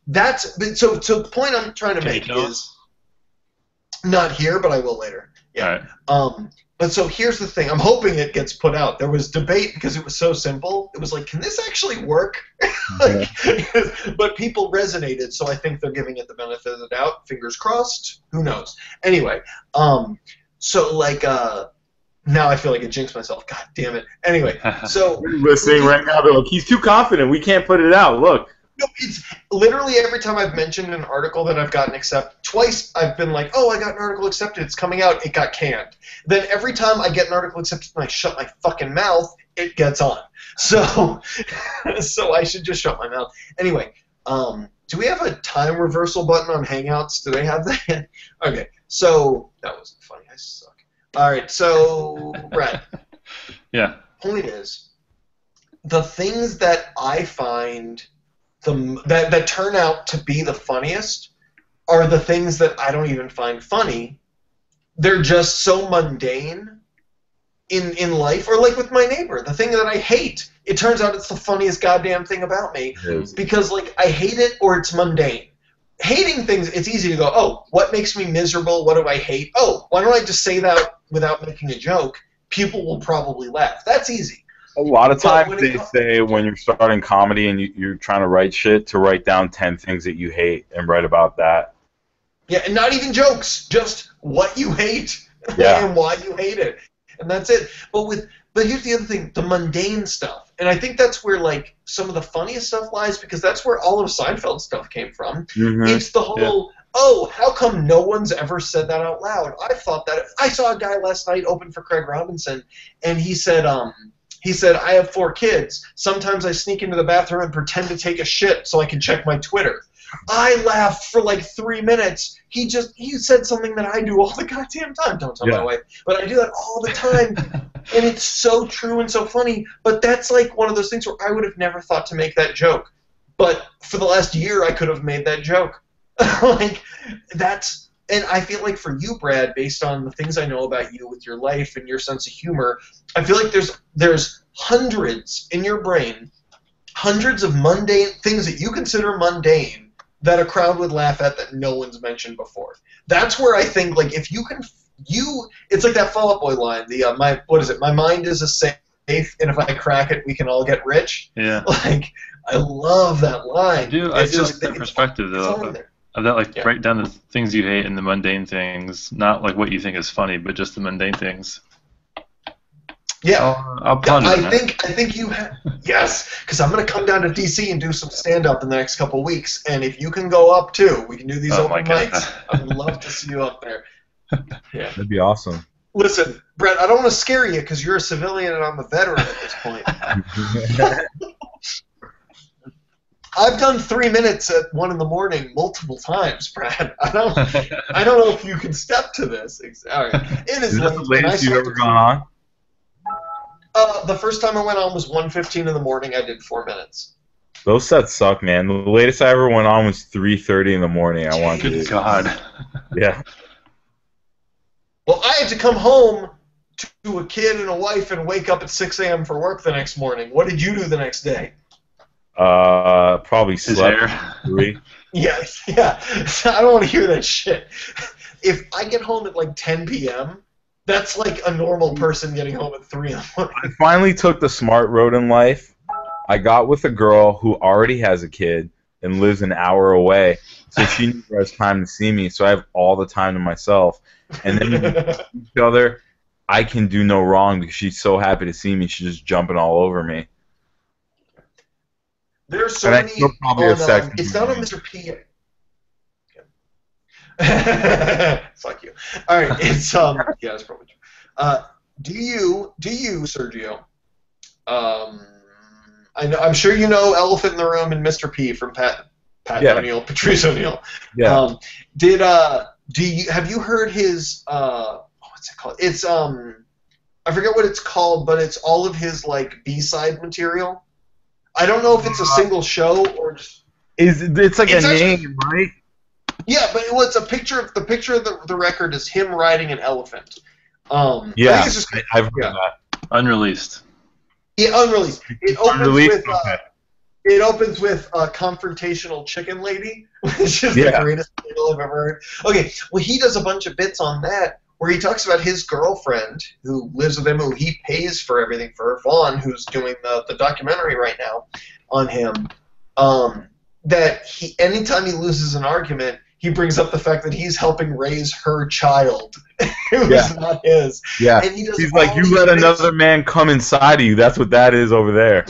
So the point I'm trying to make is not here, but I will later. Yeah. All right. But so here's the thing. I'm hoping it gets put out. There was debate because it was so simple. It was like, can this actually work? But people resonated, so I think they're giving it the benefit of the doubt. Fingers crossed. Who knows? Anyway, so like now I feel like I jinxed myself. God damn it. Anyway, so listening right now, they're like, he's too confident. We can't put it out. Look. No, it's literally every time I've mentioned an article that I've gotten accepted, twice I've been like, oh, I got an article accepted, it's coming out, it got canned. Then every time I get an article accepted and I shut my fucking mouth, it gets on. So I should just shut my mouth. Anyway, do we have a time reversal button on Hangouts? Do they have that? Okay, so that wasn't funny. I suck. All right, so Brad. Yeah. Point is, the things that I find that turn out to be the funniest are the things that I don't even find funny. They're just so mundane in life. Or like with my neighbor, the thing that I hate, it turns out it's the funniest goddamn thing about me. Because like I hate it or it's mundane. Hating things, it's easy to go, oh, what makes me miserable? What do I hate? Oh, why don't I just say that without making a joke? People will probably laugh. That's easy. A lot of times they say when you're starting comedy and you're trying to write shit, to write down 10 things that you hate and write about that. Yeah, and not even jokes, just what you hate and why you hate it. And that's it. But here's the other thing, the mundane stuff. And I think that's where like some of the funniest stuff lies, because that's where all of Seinfeld's stuff came from. Mm-hmm. It's the whole, oh, how come no one's ever said that out loud? I thought that. I saw a guy last night open for Craig Robinson, and he said, I have 4 kids. Sometimes I sneak into the bathroom and pretend to take a shit so I can check my Twitter. I laughed for like 3 minutes. He said something that I do all the goddamn time. Don't tell my wife. But I do that all the time. And it's so true and so funny. But that's like one of those things where I would have never thought to make that joke. But for the last year, I could have made that joke. Like, that's and I feel like for you, Brad, based on the things I know about you with your life and your sense of humor, I feel like there's hundreds in your brain, hundreds of mundane things that you consider mundane that a crowd would laugh at that no one's mentioned before. That's where I think, like, if you can, it's like that Fall Out Boy line. My mind is a safe, and if I crack it, we can all get rich. Yeah. Like, I love that line. Dude, I just like that perspective though. Of that, like, write down the things you hate and the mundane things, not like what you think is funny, but just the mundane things. Yeah, I'll ponder I think you have. Yes, because I'm going to come down to DC and do some stand-up in the next couple of weeks, and if you can go up too, we can do these open mics. I would love to see you up there. Yeah, that'd be awesome. Listen, Brett, I don't want to scare you because you're a civilian and I'm a veteran at this point. I've done 3 minutes at 1 in.the.morning multiple times, Brad. I don't know if you can step to this. All right, it is that the latest you've ever gone on? The first time I went on was 1:15 in the morning. I did 4 minutes. Those sets suck, man. The latest I ever went on was 3:30 in the morning. I wanted Good God. Yeah. Well, I had to come home to a kid and a wife and wake up at 6 a.m. for work the next morning. What did you do the next day? Probably slept. Yeah. I don't want to hear that shit. If I get home at like 10 p.m., that's like a normal person getting home at 3 in the morning. I finally took the smart road in life. I got with a girl who already has a kid and lives an hour away, so she never has time to see me, so I have all the time to myself. And then when we see each other, I can do no wrong because she's so happy to see me, she's just jumping all over me. There's so many on, it's not on Mr. P. Fuck you. All right, it's yeah, that's probably true. Do you, Sergio? I'm sure you know Elephant in the Room and Mr. P from Pat O'Neill, Patrice O'Neill. Yeah. Have you heard his what's it called? It's I forget what it's called, but it's all of his like B-side material. I don't know if it's a single show or just. It's like a name, right? Yeah, but it's a picture of the record is him riding an elephant. Yeah, I've heard that. Unreleased. Yeah, unreleased. It opens with Confrontational Chicken Lady, which is the greatest title I've ever heard. Okay, well, he does a bunch of bits on that where he talks about his girlfriend who lives with him, who he pays for everything for, Vaughn, who's doing the documentary right now on him. That anytime he loses an argument, he brings up the fact that he's helping raise her child. It was not his. Yeah. And he's like, you let another man come inside of you. That's what that is over there.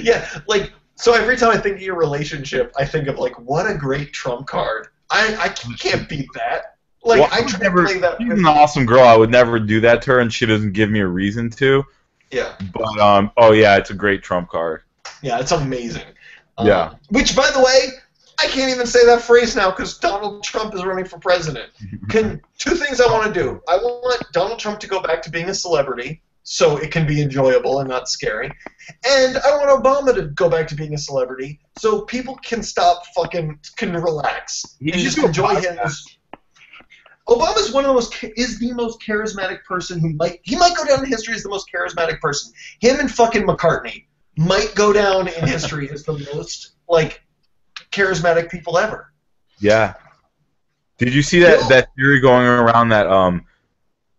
Yeah, like, so every time I think of your relationship, I think of, like, what a great trump card. I can't beat that. Like, well, I try to play that. She's an awesome girl. I would never do that to her, and she doesn't give me a reason to. Yeah. But, oh, yeah, it's a great trump card. Yeah, it's amazing. Yeah. Which, by the way, I can't even say that phrase now because Donald Trump is running for president. Two things I want to do. I want Donald Trump to go back to being a celebrity so it can be enjoyable and not scary. And I want Obama to go back to being a celebrity so people can can relax and just enjoy him. Obama's is the most charismatic person he might go down in history as the most charismatic person. Him and fucking McCartney might go down in history as the most, like, charismatic people ever. Yeah. Did you see that theory going around that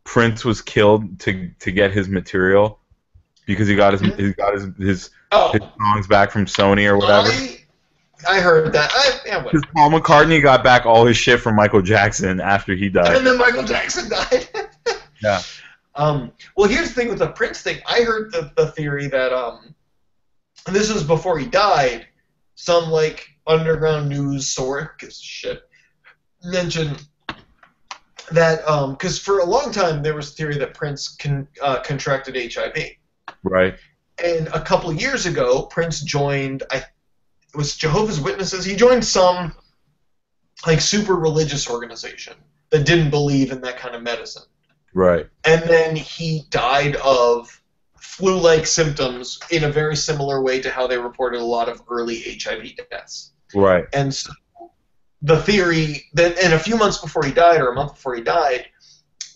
Prince was killed to get his material because he got his songs back from Sony or whatever? I heard that. Because Paul McCartney got back all his shit from Michael Jackson after he died. And then Michael Jackson died. Yeah. Well, here's the thing with the Prince thing. I heard the theory that and this was before he died. Some like underground news source mentioned that because for a long time there was a theory that Prince contracted HIV. Right. And a couple of years ago, Prince joined. It was Jehovah's Witnesses. He joined some like super religious organization that didn't believe in that kind of medicine. Right. And then he died of flu-like symptoms in a very similar way to how they reported a lot of early HIV deaths. Right. And so the theory that, and a few months before he died, or a month before he died,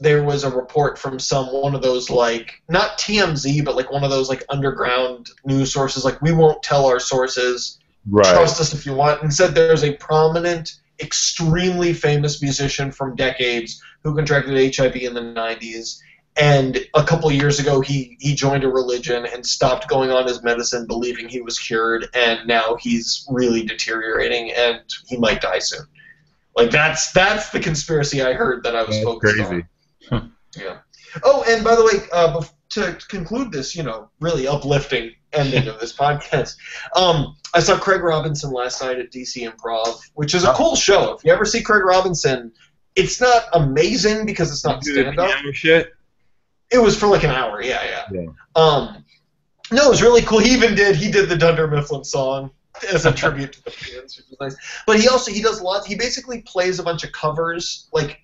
there was a report from one of those, like, not TMZ, but like one of those like underground news sources, like, we won't tell our sources, trust us if you want, and said there's a prominent, extremely famous musician from decades who contracted HIV in the 90s, and a couple of years ago he joined a religion and stopped going on his medicine believing he was cured, and now he's really deteriorating and he might die soon. Like, that's the conspiracy I heard that I was focused on. Yeah. Oh, and by the way, to conclude this, really uplifting ending of this podcast, I saw Craig Robinson last night at DC Improv, which is a cool show. If you ever see Craig Robinson, it's not amazing because it's not stand-up. Shit. It was for like an hour, yeah. No, it was really cool. He did the Dunder Mifflin song as a tribute to the fans, which was nice. But he does lots. He basically plays a bunch of covers, like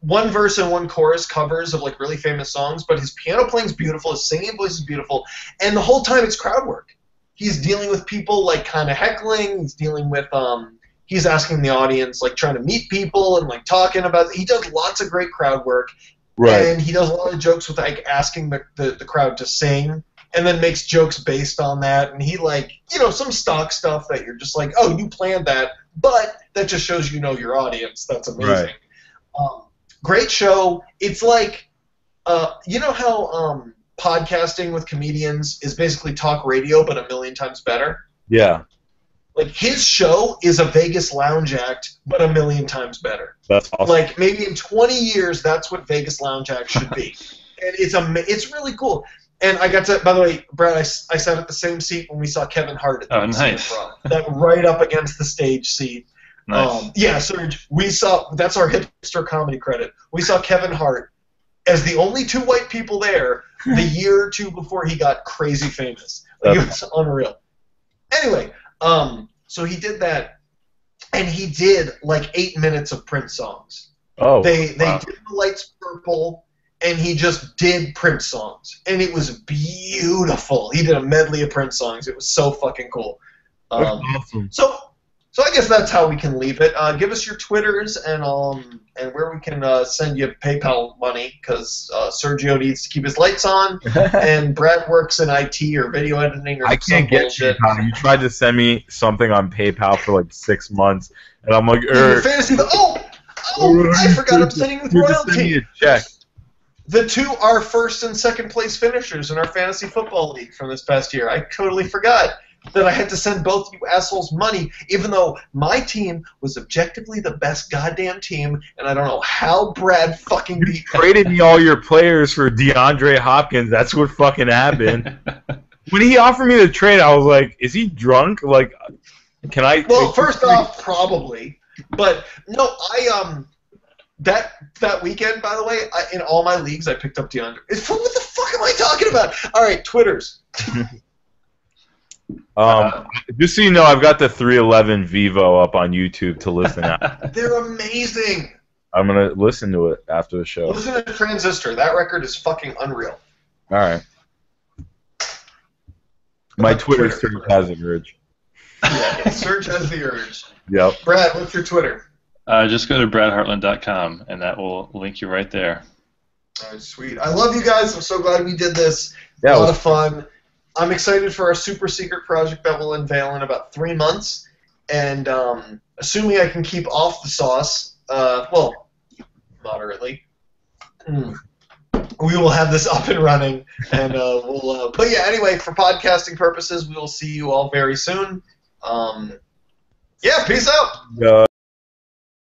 one verse and one chorus covers of like really famous songs, but his piano playing's beautiful, his singing voice is beautiful, and the whole time it's crowd work. He's dealing with people like kind of heckling, he's dealing with he's asking the audience, like trying to meet people and like talking about he does lots of great crowd work. Right. And he does a lot of jokes with like asking the crowd to sing, and then makes jokes based on that, and he like, some stock stuff that you're just like, oh, you planned that, but that just shows your audience. That's amazing. Right. Great show. It's like, you know how podcasting with comedians is basically talk radio, but a million times better? Yeah. Like, his show is a Vegas lounge act, but a million times better. That's awesome. Like, maybe in 20 years, that's what Vegas lounge act should be. And it's really cool. And I got to, by the way, Brad, I sat at the same seat when we saw Kevin Hart at the nice. That right up against the stage seat. Nice. Yeah, Serge, that's our hipster comedy credit. We saw Kevin Hart as the only two white people there the year or two before he got crazy famous. Like, it was unreal. Anyway, so he did that, and he did like 8 minutes of Prince songs. Oh, They did The Lights Purple, and he just did Prince songs, and it was beautiful. He did a medley of Prince songs. It was so fucking cool. Awesome. So I guess that's how we can leave it. Give us your Twitters and where we can send you PayPal money, because Sergio needs to keep his lights on, and Brad works in IT or video editing or I can't get PayPal. You tried to send me something on PayPal for like 6 months, and I'm like, Fantasy. I forgot I'm sending with royalty. Send me a check. The two are first and second place finishers in our fantasy football league from this past year. I totally forgot that I had to send both you assholes money, even though my team was objectively the best goddamn team, and I don't know how Brad fucking beat me. Traded me all your players for DeAndre Hopkins. That's what fucking happened. When he offered me the trade, I was like, is he drunk? Like, can I... Well, first off, probably. But, no, that weekend, by the way, in all my leagues, I picked up DeAndre. What the fuck am I talking about? All right, Twitters. Just so you know, I've got the 311 Vivo up on YouTube to listen at. They're amazing. I'm going to listen to it after the show. Listen to Transistor. That record is fucking unreal. All right. My Twitter Serge has the urge. Yeah, Serge has the urge. Yep. Brad, what's your Twitter? Just go to bradhartland.com, and that will link you right there. All right, sweet. I love you guys. I'm so glad we did this. Yeah, a lot of fun. I'm excited for our super secret project that we'll unveil in about 3 months. And assuming I can keep off the sauce, well, moderately, we will have this up and running. And we'll. But yeah, anyway, for podcasting purposes, we will see you all very soon. Yeah, peace out.